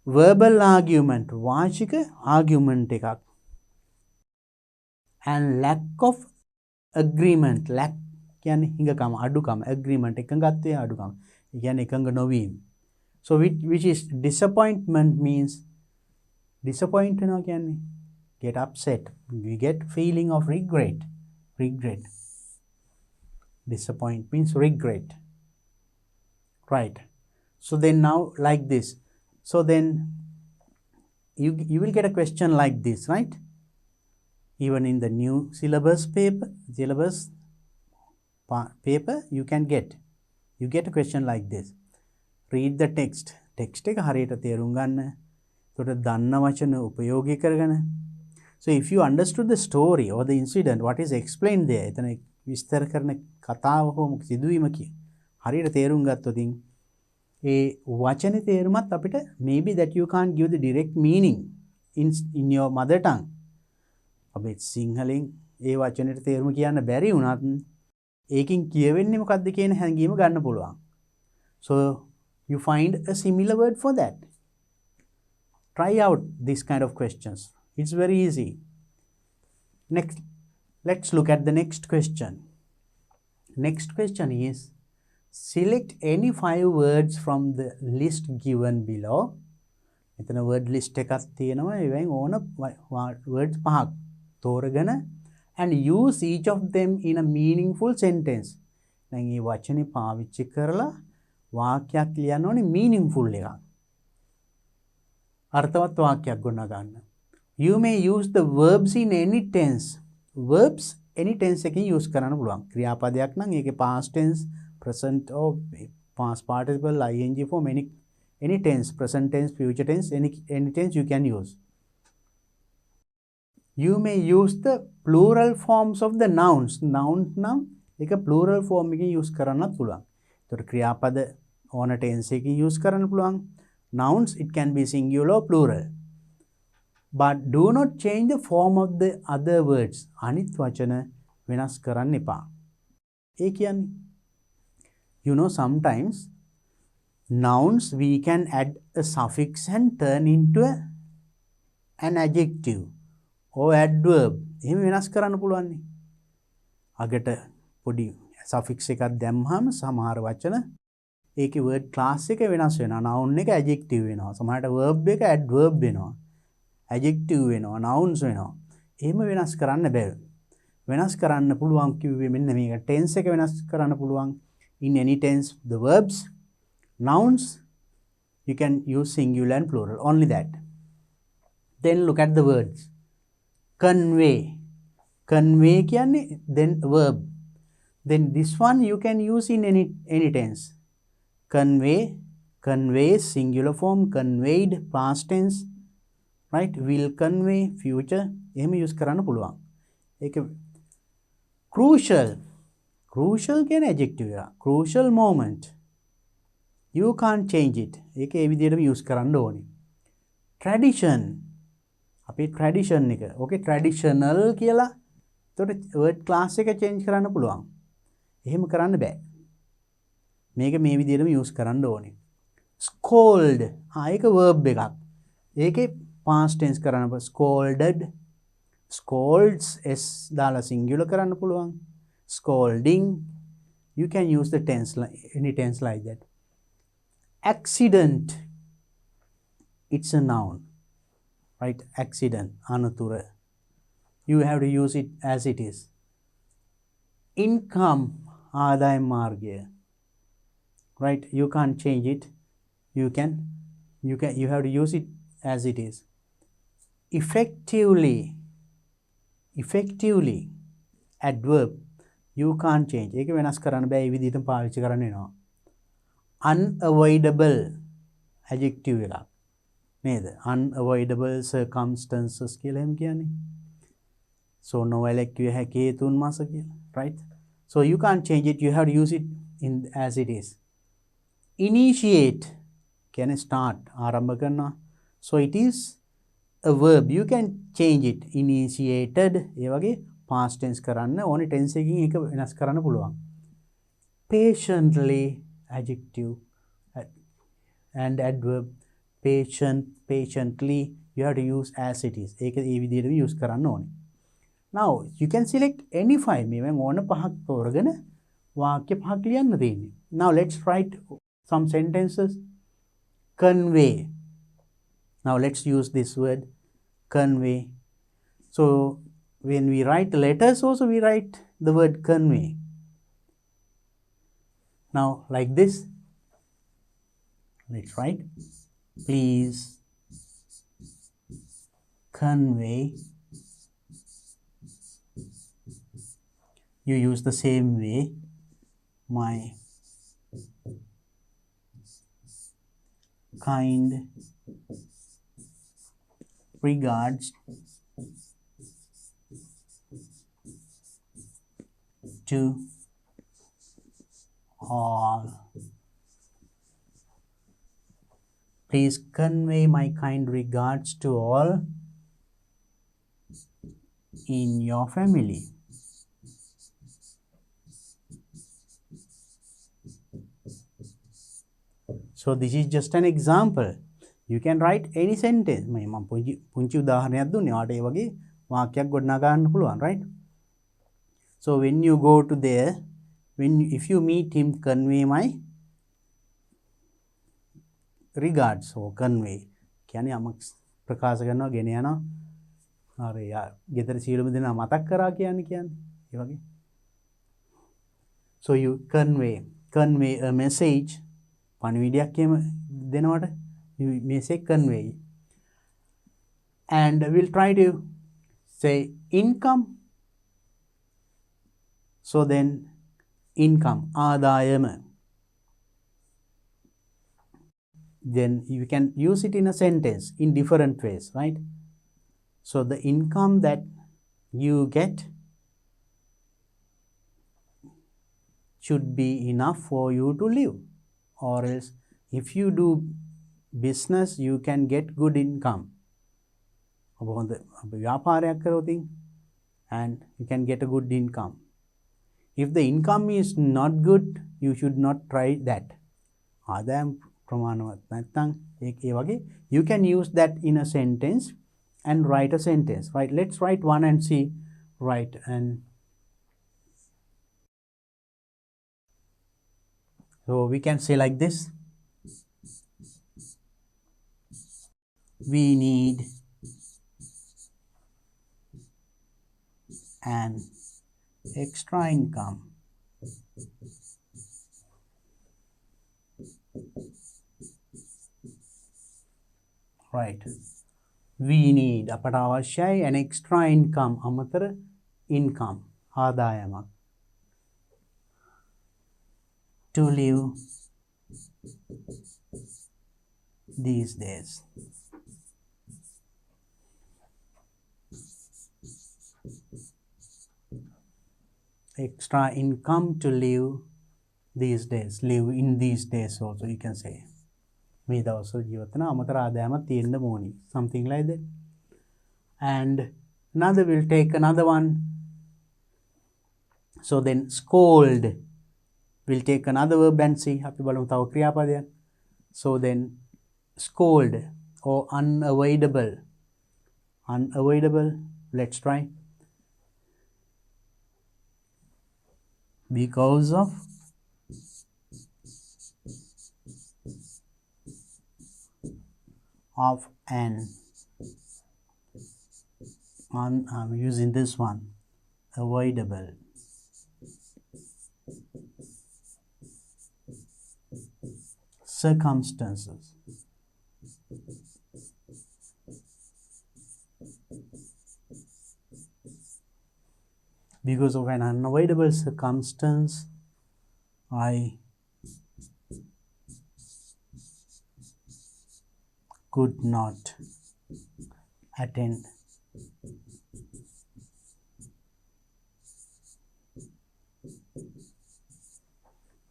Verbal argument, වාචික argument එකක්. And lack of agreement. Lack කියන්නේ හිඟකම, අඩුකම. Agreement එකඟත්වයේ අඩුකම. ඒ කියන්නේ එකඟ නොවීම. So which is disappointment means disappoint වෙනවා කියන්නේ get upset. We get feeling of regret. Disappoint means regret, right? So then now like this. So then you will get a question like this, right? Even in the new syllabus paper you get a question like this. Read the text එක හරියට තේරුම් ගන්න. එතකොට දන්න වචන උපයෝගී කරගෙන. So if you understood the story or the incident, what is explained there, එතන විස්තර කරන කතාව හෝ සිදුවීම හරියට තේරුම් ගත්තොත් ඒ වචනේ තේරුමත් අපිට maybe that you can't give the direct meaning in your mother tongue. අපි සිංහලෙන් ඒ වචනෙට තේරුම කියන්න බැරි වුණත් ඒකෙන් කියවෙන්නේ මොකක්ද කියන හැඟීම ගන්න පුළුවන්. So you find a similar word for that. Try out this kind of questions. It's very easy. Next, let's look at the next question. Next question is, select any 5 words from the list given below. එතන word list එකක් තියෙනවා. ඒවෙන් ඕන words 5ක් තෝරගෙන and use each of them in a meaningful sentence. දැන් මේ වචනේ පාවිච්චි කරලා වාක්‍යයක් ලියන්න ඕනේ meaningful එකක්. අර්ථවත් වාක්‍යයක් ගොඩනගා ගන්න. You may use the verbs in any tense. Verbs any tense එකකින් use කරන්න පුළුවන්. ක්‍රියාපදයක් නම් ඒකේ past tense, present or past participle, ing form, any tense, present tense, future tense, any tense you can use. You may use the plural forms of the nouns. Nouns නම් ඒක plural form එකකින් use කරන්නත් පුළුවන්. ඒතර ක්‍රියාපද ඕන tense එකකින් use කරන්න පුළුවන්. Nouns, it can be singular or plural. But do not change the form of the other words. අනිත් වචන වෙනස් කරන්න එපා. ඒ කියන්නේ you know sometimes nouns we can add a suffix and turn into an adjective or adverb. එහෙම වෙනස් කරන්න පුළුවන් නේ. අගට පොඩි suffix එකක් දැම්මම සමහර වචන ඒකේ word class එක වෙනස් වෙනවා. noun එක adjective වෙනවා. සමහරට verb එක adverb වෙනවා. adjective වෙනවා, nouns වෙනවා. එහෙම වෙනස් කරන්න බෑ. වෙනස් කරන්න පුළුවන් කිව්වේ මෙන්න මේක. tense එක වෙනස් කරන්න පුළුවන්. In any tense, the verbs, nouns, you can use singular and plural. Only that. Then look at the words. Convey. Convey කියන්නේ then verb. Then this one you can use in any tense. Convey, conveys, singular form, conveyed, past tense, right? Will convey, future. එහෙම use කරන්න පුළුවන්. ඒක crucial. Crucial කියන adjective එක. Crucial moment. You can't change it. ඒක ඒ විදිහටම use කරන්න ඕනේ. Tradition. අපේ tradition එක. Okay, traditional කියලා. එතකොට word class එක change කරන්න පුළුවන්. එහෙම කරන්න බෑ. මේක මේ විදිහටම use කරන්න ඕනේ. Scold. ඒක verb එකක්. ඒකේ past tense කරන්න පුළුවන්. Scolded. Scolds s දාලා singular කරන්න පුළුවන්. Scolding. You can use the tense any tense like that. Accident. It's a noun. Right? Accident. Anatura. You have to use it as it is. Income. ආදාය මාර්ගය. Right? You can't change it. You have to use it as it is. Effectively. Effectively. Adverb. You can't change. ඒක වෙනස් කරන්න බෑ. ඒ විදිහටම පාවිච්චි කරන්න වෙනවා. Unavoidable. Adjective එකක්. නේද? Unavoidable circumstances කියලා එහෙම කියන්නේ. So නොවැළැක්විය හැකි හේතුන් මාස කියලා. Right? So you can't change it. You have to use it as it is. Initiate. Can start. ආරම්භ කරනවා. So it is a verb. You can change it. Initiated. ඒ වගේ past tense කරන්න ඕනේ tense එකකින් ඒක වෙනස් කරන්න පුළුවන්. Patiently. Adjective. And adverb. Patiently. You have to use as it is. ඒක ඒ විදිහටම use කරන්න ඕනේ. Now, you can select any 5. මේවෙන් ඕන පහක් තෝරගෙන වාක්‍ය පහක් ලියන්න තියෙන්නේ. Now, let's write some sentences. Convey. Now, let's use this word. Convey. So, when we write letters also, we write the word convey. Now, like this. Let's write. Please convey. You use the same way. My kind regards to all. Please convey my kind regards to all in your family. So this is just an example. You can write any sentence. මම පුංචි උදාහරණයක් දුන්නේ. ඔයාලට ඒ වගේ වාක්‍යයක් ගොඩනගා ගන්න පුළුවන්, right? So when you go to there, if you meet him, convey my regards or convey. කියන්නේ යමක් ප්‍රකාශ කරනවා ගෙන යනවා. හරි යා ගෙදර සියලුම දෙනා මතක් කරා කියන්නේ ඒ වගේ. So you convey a message. පණිවිඩයක් එහෙම දෙනවට you may say convey. And we'll try to say income. So then income, ආදායම. Then you can use it in a sentence in different ways, right? So the income that you get should be enough for you to live. Or else if you do business, you can get good income. And you can get a good income. If the income is not good, you should not try that. You can use that in a sentence and write a sentence. Right? Let's write one and see. Right. And so we can say like this. We need an extra income. Right. We need අපට අවශ්‍යයි an extra income අමතර income ආදායමක් to live these days. Extra income to live these days. Live in these days also you can say. මේ දවස්වල ජීවත් වෙන අමතර ආදායමක් තියෙන්න ඕනි. Something like that. And another will take another one. So then scold will take another verb and see. අපි බලමු තව ක්‍රියාපදයක්. So then scold or unavoidable. Unavoidable. Let's try. Because of an I'm using this one, avoidable circumstances. Because of an unavoidable circumstance, I could not attend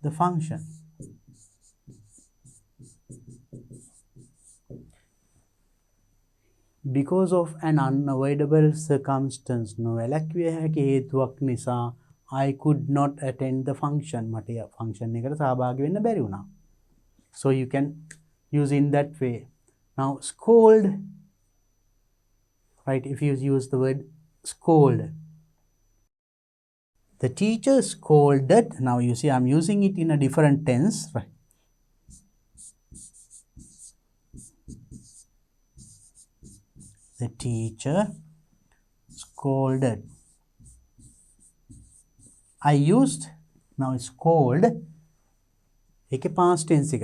the function. Because of an unavoidable circumstance, නොවැළැක්විය හැකි හේතුවක් නිසා I could not attend the function. මට function එකට සහභාගී වෙන්න බැරි වුණා. So you can use in that way. Now scold, right? If you use the word scold, the teacher scolded. Now you see I'm using it in a different tense, right? The teacher scolded. I used, now scold ඒකේ past tense එක.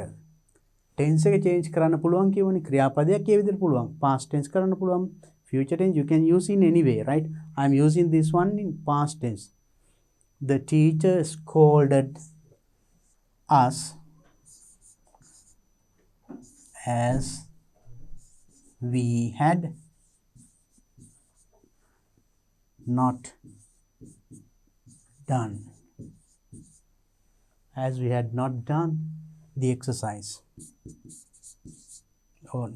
Tense එක change කරන්න පුළුවන් කියවනේ ක්‍රියාපදයක් ඒ විදිහට පුළුවන්. Past tense කරන්න පුළුවන්. Future tense you can use in any way, right? I'm using this one in past tense. The teacher scolded us as we had not done the exercise or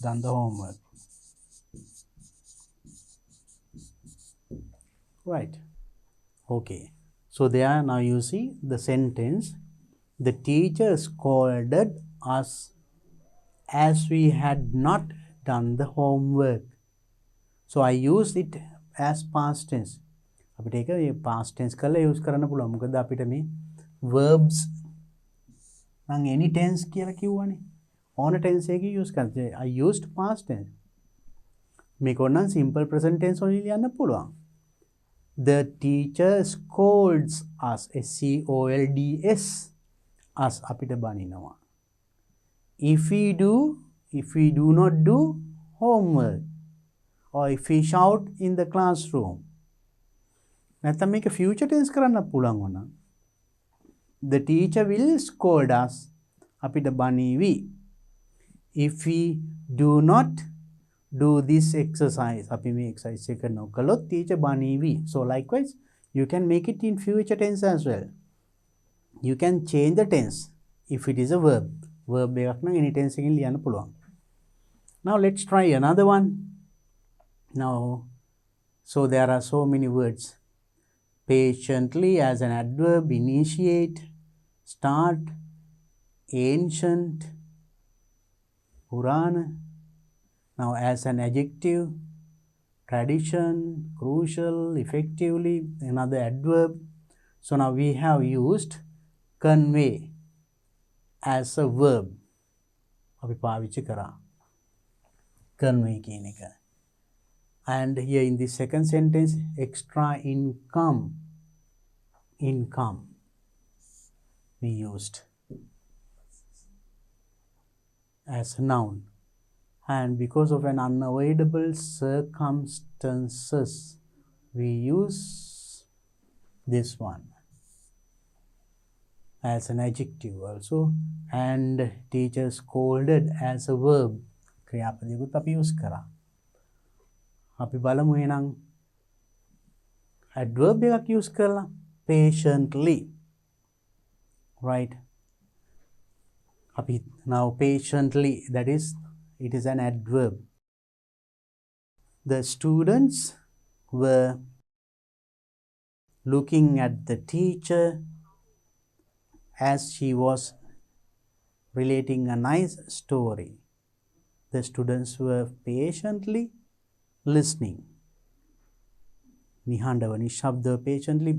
done the homework. Right. Okay. So there now you see the sentence, the teacher scolded us as we had not done the homework. So I used it as past tense. අපිට ඒක past tense කරලා use කරන්න පුළුවන්. මොකද අපිට මේ verbs නම් any tense කියලා කිව්වනේ. ඕන tense එකක use කරන්න. I used past tense. මේක ඕනනම් simple present tense වලින් ලියන්න පුළුවන්. The teacher scolds us. SCOLDS us අපිට බනිනවා. If we do not do homework, or if we shout in the classroom. නැත්නම් මේක future tense කරන්න පුළුවන් වුණා. The teacher will scold us. අපිට බනීවි. If we do not do this exercise. අපි මේ exercise එක නොකළොත් teacher බනීවි. So likewise, you can make it in future tense as well. You can change the tense if it is a verb. Verb එකක් නම් any tense එකකින් ලියන්න පුළුවන්. Now let's try another one. Now, so there are so many words. Patiently as an adverb, initiate, start, ancient, Purana. Now as an adjective, tradition, crucial, effectively, another adverb. So now we have used convey as a verb. අපි පාවිච්චි කරා. convey කියන එක. And here in the second sentence, extra income income we used as a noun, and because of an unavoidable circumstances we use this one as an adjective also, and teacher scolded as a verb. ක්‍රියාපදයකුත් අපි use කරා. අපි බලමු එහෙනම් adverb එකක් use කරලා patiently, right? අපි now patiently, that is, it is an adverb. The students were looking at the teacher as she was relating a nice story. The students were patiently listening. නිහඬව නිශ්ශබ්දව patiently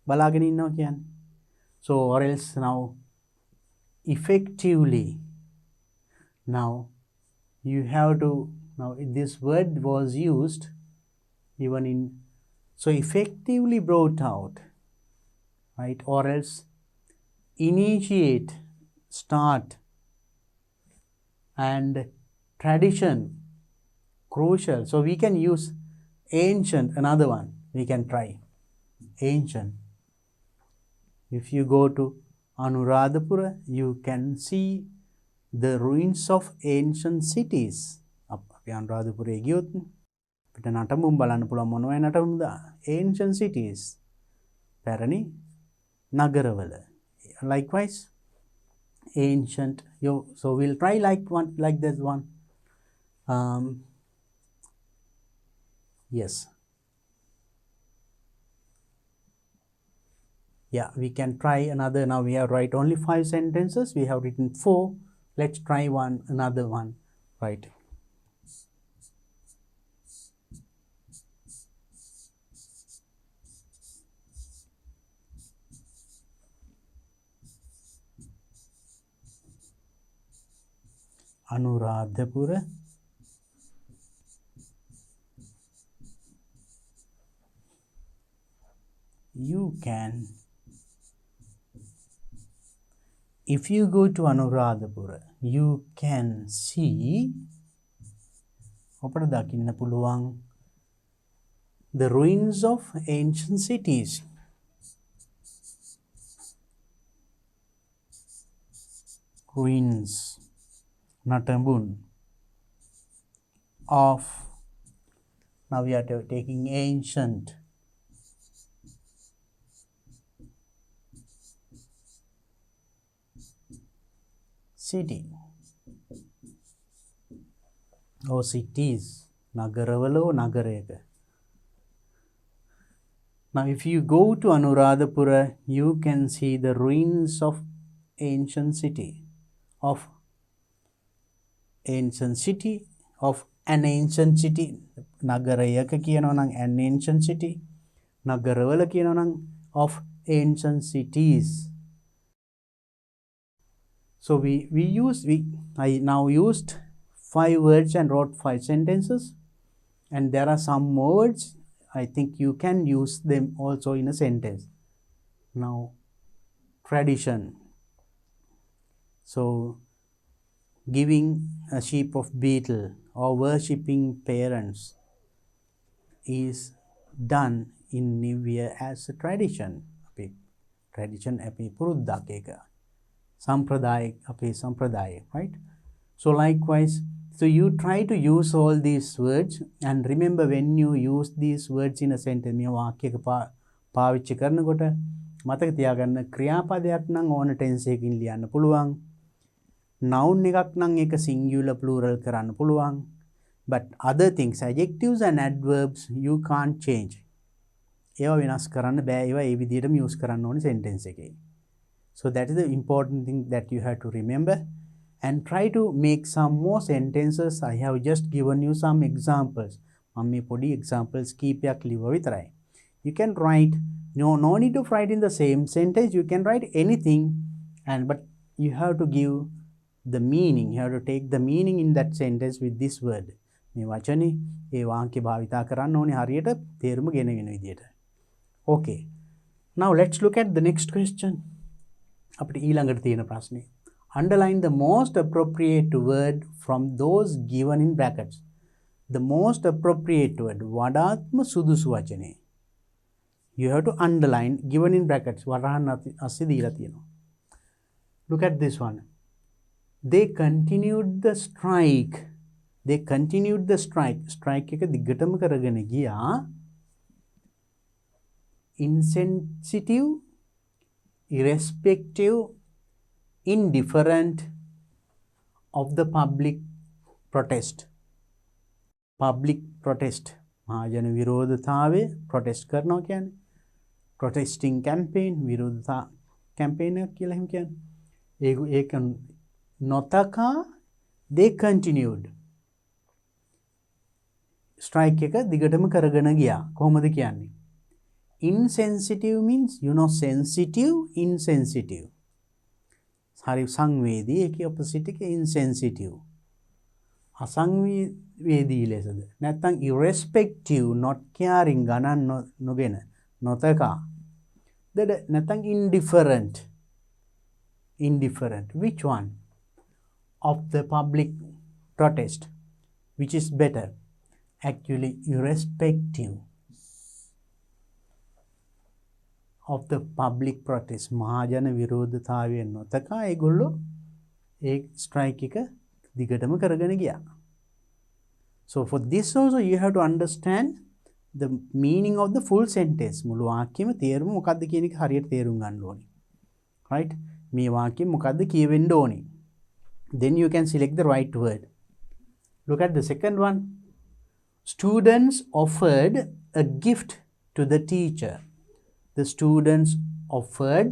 බලාගෙන ඉන්නවා කියන්නේ. So or else now effectively. Now you have to, now this word was used even in, so effectively brought out, right? Or else initiate, start, and tradition, crucial. So we can use ancient, another one we can try, ancient. If you go to Anuradhapura, you can see the ruins of ancient cities. අපි අනුරාධපුරේ ගියොත් අපිට නටමුම් බලන්න පුළුවන් මොනවයි නටමුම්ද? ancient cities, පැරණි නගරවල. Likewise ancient, so we'll try like this one. Yes, yeah, we can try another. Now we have write only 5 sentences, we have written 4. Let's try another one, right? Anuradhapura you can, if you go to Anuradhapura you can see, ඔබට දකින්න පුළුවන් the ruins of ancient cities. Ruins, natambun of, now we are taking ancient, city or cities, nagaravalu nagareka. Now if you go to Anuradhapura you can see the ruins of ancient city, of ancient city, of an ancient city. නගරයක කියනවා නම් an ancient city, නගරවල කියනවා නම් of ancient cities. So I now used 5 words and wrote 5 sentences, and there are some more words I think you can use them also in a sentence. Now tradition, so giving a sheep of betel or worshipping parents is done in New Year as a tradition. Tradition අපි පුරුද්දක් ඒක. Sampradaya, right? So likewise, so you try to use all these words, and remember when you use these words in a sentence, මේ වාක්‍යයක පාවිච්චි කරනකොට මතක තියාගන්න ක්‍රියාපදයක් නම් ඕන tense එකකින් ලියන්න පුළුවන්. Noun එකක් නම් ඒක singular plural කරන්න පුළුවන්. But other things, adjectives and adverbs, you can't change. ඒවා වෙනස් කරන්න බෑ. ඒවා ඒ විදිහටම use කරන්න ඕනේ sentence එකේ. So that is the important thing that you have to remember, and try to make some more sentences. I have just given you some examples. මම මේ පොඩි examples කීපයක් ලිව්වා විතරයි. You can write, no need to write in the same sentence. You can write anything, but you have to give the meaning. You have to take the meaning in that sentence with this word. මේ වචනේ ඒ වාක්‍ය භාවිතා කරන්න ඕනේ හරියට තේරුම ගෙන වෙන විදියට. Okay. Now let's look at the next question. අපිට ඊළඟට තියෙන ප්‍රශ්නේ. Underline the most appropriate word from those given in brackets. The most appropriate word. වඩාත්ම සුදුසු වචනේ. You have to underline given in brackets. වරහන් අස්සේ දීලා තියෙනවා. Look at this one. They continued the strike. They continued the strike. Strike එක දිගටම කරගෙන ගියා. Insensitive, irrespective, indifferent of the public protest. Public protest. මහජන විරෝධතාවය protest කරනවා කියන්නේ. Protesting campaign විරෝධතා campaign එකක් කියලා එහෙම කියන්නේ. ඒක නොතකා they continued. Strike එක දිගටම කරගෙන ගියා. කොහොමද කියන්නේ? Insensitive means, you know, sensitive, insensitive. හරි සංවේදී ඒකේ opposite එක insensitive. අසංවේදී ලෙසද නැත්නම් irrespective, not caring, ගණන් නොගෙන නොතකා. නැත්නම් indifferent. Indifferent. Which one of the public protest? Which is better? Actually irrespective of the public protest. මහජන විරෝධතාවයෙන් නොතකා ඒගොල්ලෝ ඒ ස්ට්‍රයික් එක දිගටම කරගෙන ගියා. So for this also you have to understand the meaning of the full sentence. මුළු වාක්‍යෙම තේරුම මොකක්ද කියන එක හරියට තේරුම් ගන්න ඕනේ. Right? මේ වාක්‍යෙ මොකක්ද කියවෙන්න ඕනේ. Then you can select the right word. Look at the second one. Students offered a gift to the teacher. The students offered,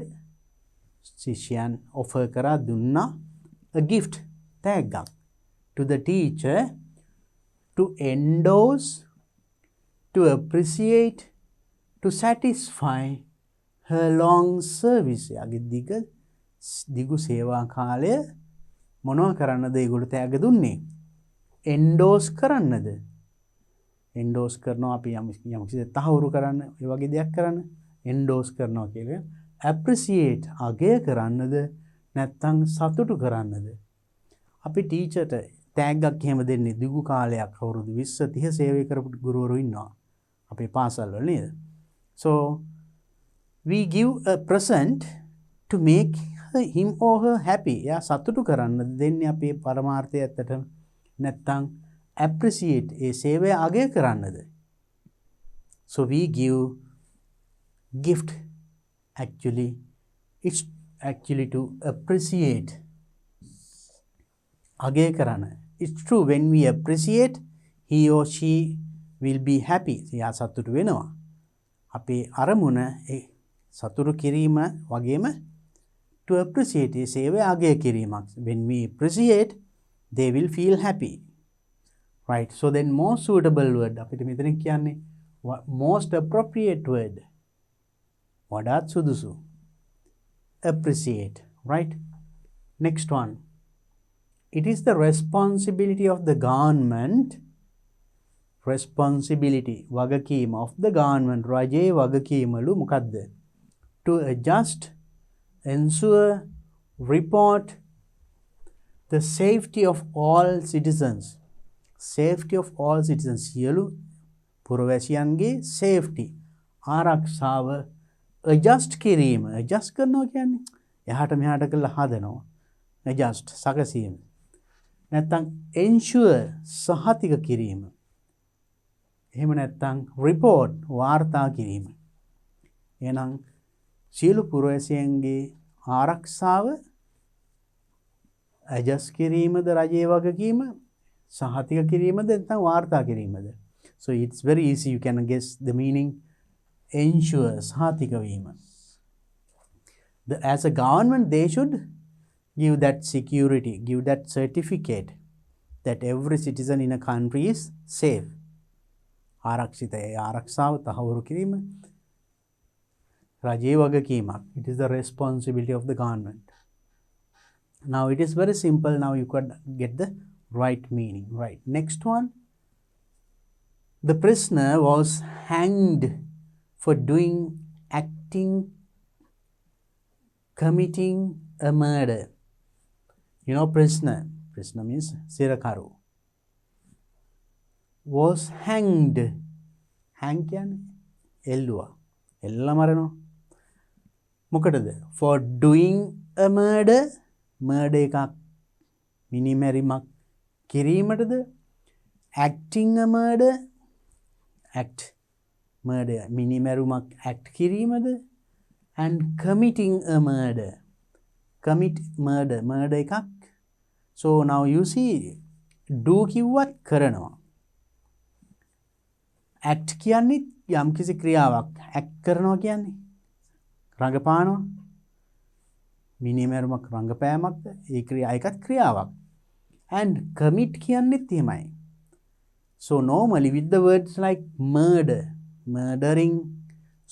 ශිෂ්‍යයන් offer කරා දුන්නා a gift, තෑග්ගක් to the teacher to endorse, to appreciate, to satisfy her long service. යාගේ දිගු සේවා කාලය මොනවා කරන්නද ඒගොල්ලෝ තෑග්ග දුන්නේ? endorse කරන්නද? endorse කරනවා අපි යම්කිසි තහවුරු කරන්න, ඒ වගේ දෙයක් කරන්න. endorse කරනවා කියන්නේ appreciate අගය කරන්නද නැත්නම් සතුටු කරන්නද? අපි ටීචර්ට තෑග්ගක් එහෙම දෙන්නේ දිගු කාලයක් අවුරුදු 20 30 සේවය කරපු ගුරුවරු ඉන්නවා අපේ පාසල්වල නේද? So we give a present to make him or her happy. යා සතුටු කරන්නද දෙන්නේ අපේ පරමාර්ථය ඇත්තටම නැත්නම් appreciate ඒ සේවය අගය කරන්නද? So we give gift. Actually it's actually to appreciate, අගය කරන්න. It's true, when we appreciate he or she will be happy. යා සතුටු වෙනවා. අපේ අරමුණ ඒ සතුටු කිරීම වගේම to appreciate ඒ සේවය අගය කිරීමක්. When we appreciate they will feel happy. Right? So then most suitable word අපිට මෙතන කියන්නේ most appropriate word. වඩාත් සුදුසු. Appreciate. Right? Next one. It is the responsibility of the government. Responsibility. වගකීම of the government. රජයේ වගකීමලු මොකද්ද? To adjust, ensure, report the safety of all citizens. Safety of all citizens. සියලු පුරවැසියන්ගේ safety. ආරක්ෂාව adjust කිරීම. adjust කරනවා කියන්නේ එහාට මෙහාට කරලා හදනවා. adjust සකසීම. නැත්නම් ensure සහතික කිරීම. එහෙම නැත්නම් report වාර්තා කිරීම. එහෙනම් සියලු පුරවැසියන්ගේ ආරක්ෂාව adjust කිරීමද රජයේ වගකීම, සහතික කිරීමද නැත්නම් වාර්තා කිරීමද? So it's very easy, you can guess the meaning. Ensure සහතික වීම. As a government they should give that security, give that certificate that every citizen in a country is safe. ආරක්ෂිතය. ආරක්ෂාව තහවුරු කිරීම රජයේ වගකීමක්. It is the responsibility of the government. Now it is very simple. Now you could get the right meaning. Right. Next one. The prisoner was hanged for doing act committing a murder. You know, prisoner means sirakaru, was hanged. Hang කියන්නේ එල්ලුවා. එල්ලලා මරනවා. මොකටද? For doing a murder. murder එකක් මිනිමැරීමක් කිරීමටද? acting a murder. act murder මිනිමැරුමක් act කිරීමද? and committing a murder. commit murder එකක්. so now you see do කිව්වත් කරනවා. act කියන්නේ යම්කිසි ක්‍රියාවක්. act කරනවා කියන්නේ රඟපානවා. මිනිමැරුමක් රඟපෑමක්ද? ඒ එකත් ක්‍රියාවක්. and commit කියන්නේත් එහෙමයි. so normally with the words like murder, murdering,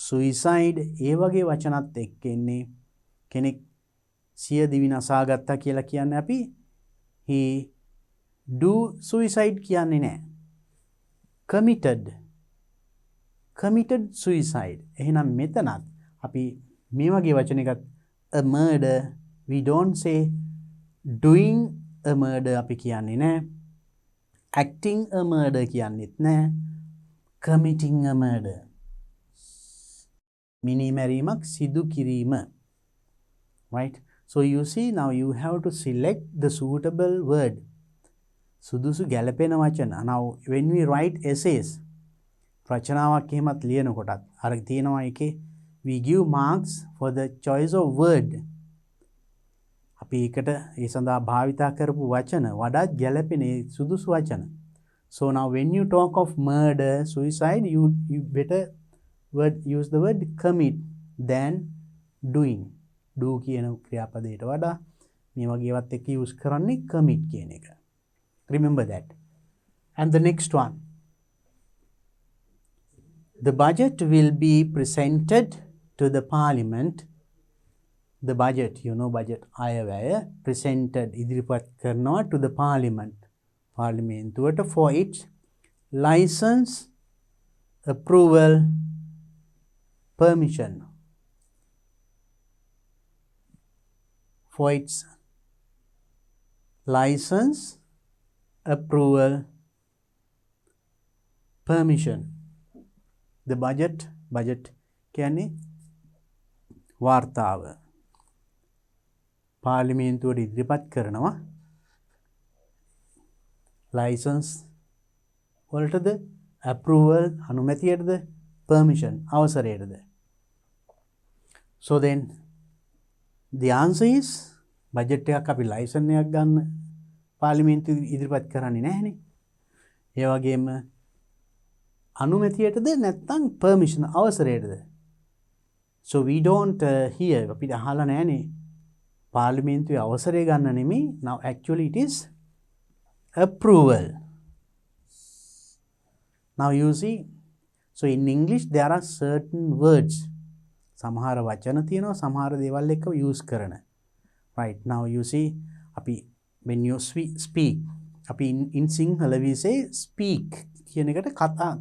suicide ඒ වගේ වචනත් එක්ක එන්නේ කෙනෙක් සිය දිවි නසා ගත්තා කියලා කියන්නේ අපි he do suicide කියන්නේ නැහැ. committed suicide. එහෙනම් මෙතනත් අපි මේ වගේ වචනයකට a murder we don't say doing a murder අපි කියන්නේ නැහැ. acting a murder කියන්නේත් නැහැ. committing a murder මිනිමැරීමක් සිදු කිරීම. right? so you see now you have to select the suitable word. සුදුසු ගැලපෙන වචන. now when we write essays රචනාවක් එහෙමත් ලියනකොටත් අර තියෙනවා එකේ we give marks for the choice of word. අපි ඒකට ඒ සඳහා භාවිතා කරපු වචන වඩාත් ගැලපෙන සුදුසු වචන. so now when you talk of murder, suicide, you better use the word commit than doing. do කියන ක්‍රියාපදයට වඩා මේ වගේ ඒවත් එක්ක use කරන්නේ commit කියන එක. remember that. and the next one, the budget will be presented to the parliament. the budget, you know budget අයවැය presented ඉදිරිපත් කරනවා to the parliament පාර්ලිමේන්තුවට for its license, approval, permission. for its license, approval, permission. the budget කියන්නේ වාර්තාව පාර්ලිමේන්තුවට ඉදිරිපත් කරනවා license වලටද, approval අනුමැතියටද, permission අවසරයටද. so then the answer is budget එකක් අපි license එකක් ගන්න පාර්ලිමේන්තුව ඉදිරිපත් කරන්නේ නැහැනේ. ඒ වගේම අනුමැතියටද නැත්නම් permission අවසරයටද. so we don't hear අපිට අහලා නැහැනේ පාර්ලිමේන්තුවේ අවසරය ගන්න නෙමෙයි. now actually it is approval. now you see, so in English there are certain words. සමහර වචන තියෙනවා සමහර දේවල් එක්ක use කරන. right? now you see අපි when you speak අපි in Sinhala we say speak කියන එකට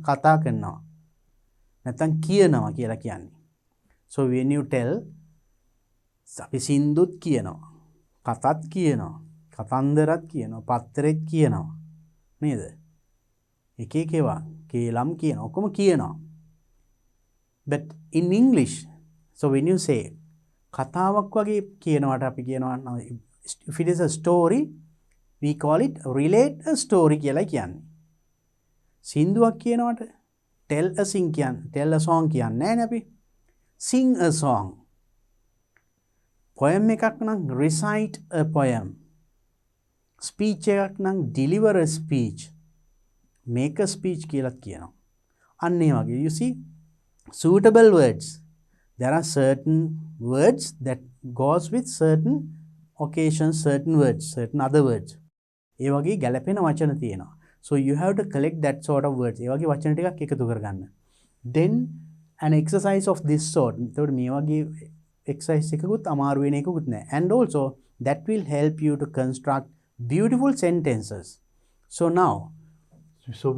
කතා කරනවා නැත්නම් කියනවා කියලා කියන්නේ. so when you tell අපි සින්දුත් කියනවා කතාත් කියනවා කතන්දරත් කියනවා පත්තරෙත් කියනවා නේද? එක එක ඒවා කේලම් කියනවා ඔක්කොම කියනවා. but in English, so when you say කතාවක් වගේ කියනවාට අපි කියනවා if it is a story we call it relate a story කියලා කියන්නේ. සින්දුවක් කියනවාට tell a song කියන්නේ නැහැ අපි. sing a song. poem එකක් නම් recite a poem. speech එකක් නම් deliver a speech. make a speech කියලා කියනවා. අන්න ඒ වගේ you see suitable words. there are certain words that goes with certain occasions, certain words, certain other words. ඒ වගේ ගැලපෙන වචන තියෙනවා. so you have to collect that sort of words. ඒ වගේ වචන ටිකක් එකතු කරගන්න. then an exercise of this sort. එතකොට මේ වගේ exercise එකකුත් අමාරු වෙන එකකුත් නෑ. and also that will help you to construct beautiful sentences. so now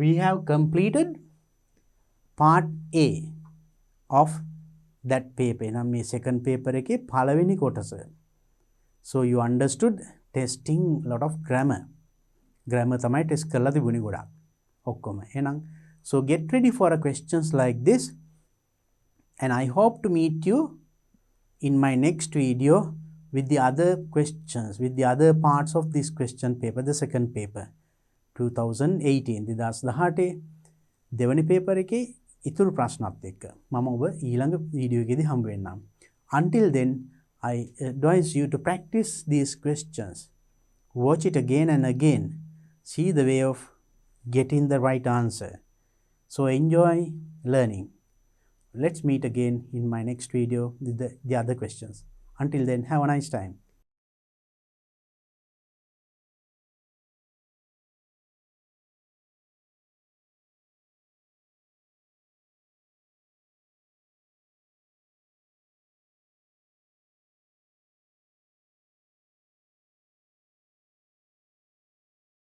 we have completed part A of that paper. එනම් මේ second paper එකේ පළවෙනි කොටස. So you understood testing lot of grammar. Grammar තමයි test කරලා තිබුණේ ගොඩක්. ඔක්කොම. එහෙනම් so get ready for a questions like this, and I hope to meet you in my next video with the other questions, with the other parts of this question paper, the second paper 2018 2018 දෙවනි paper එකේ ඉතුරු ප්‍රශ්නත් එක්ක මම ඔබ ඊළඟ video එකේදී හම්බ වෙන්නම්. Until then, I advise you to practice these questions. Watch it again and again. See the way of getting the right answer. So enjoy learning. Let's meet again in my next video with the other questions. Until then, have a nice time.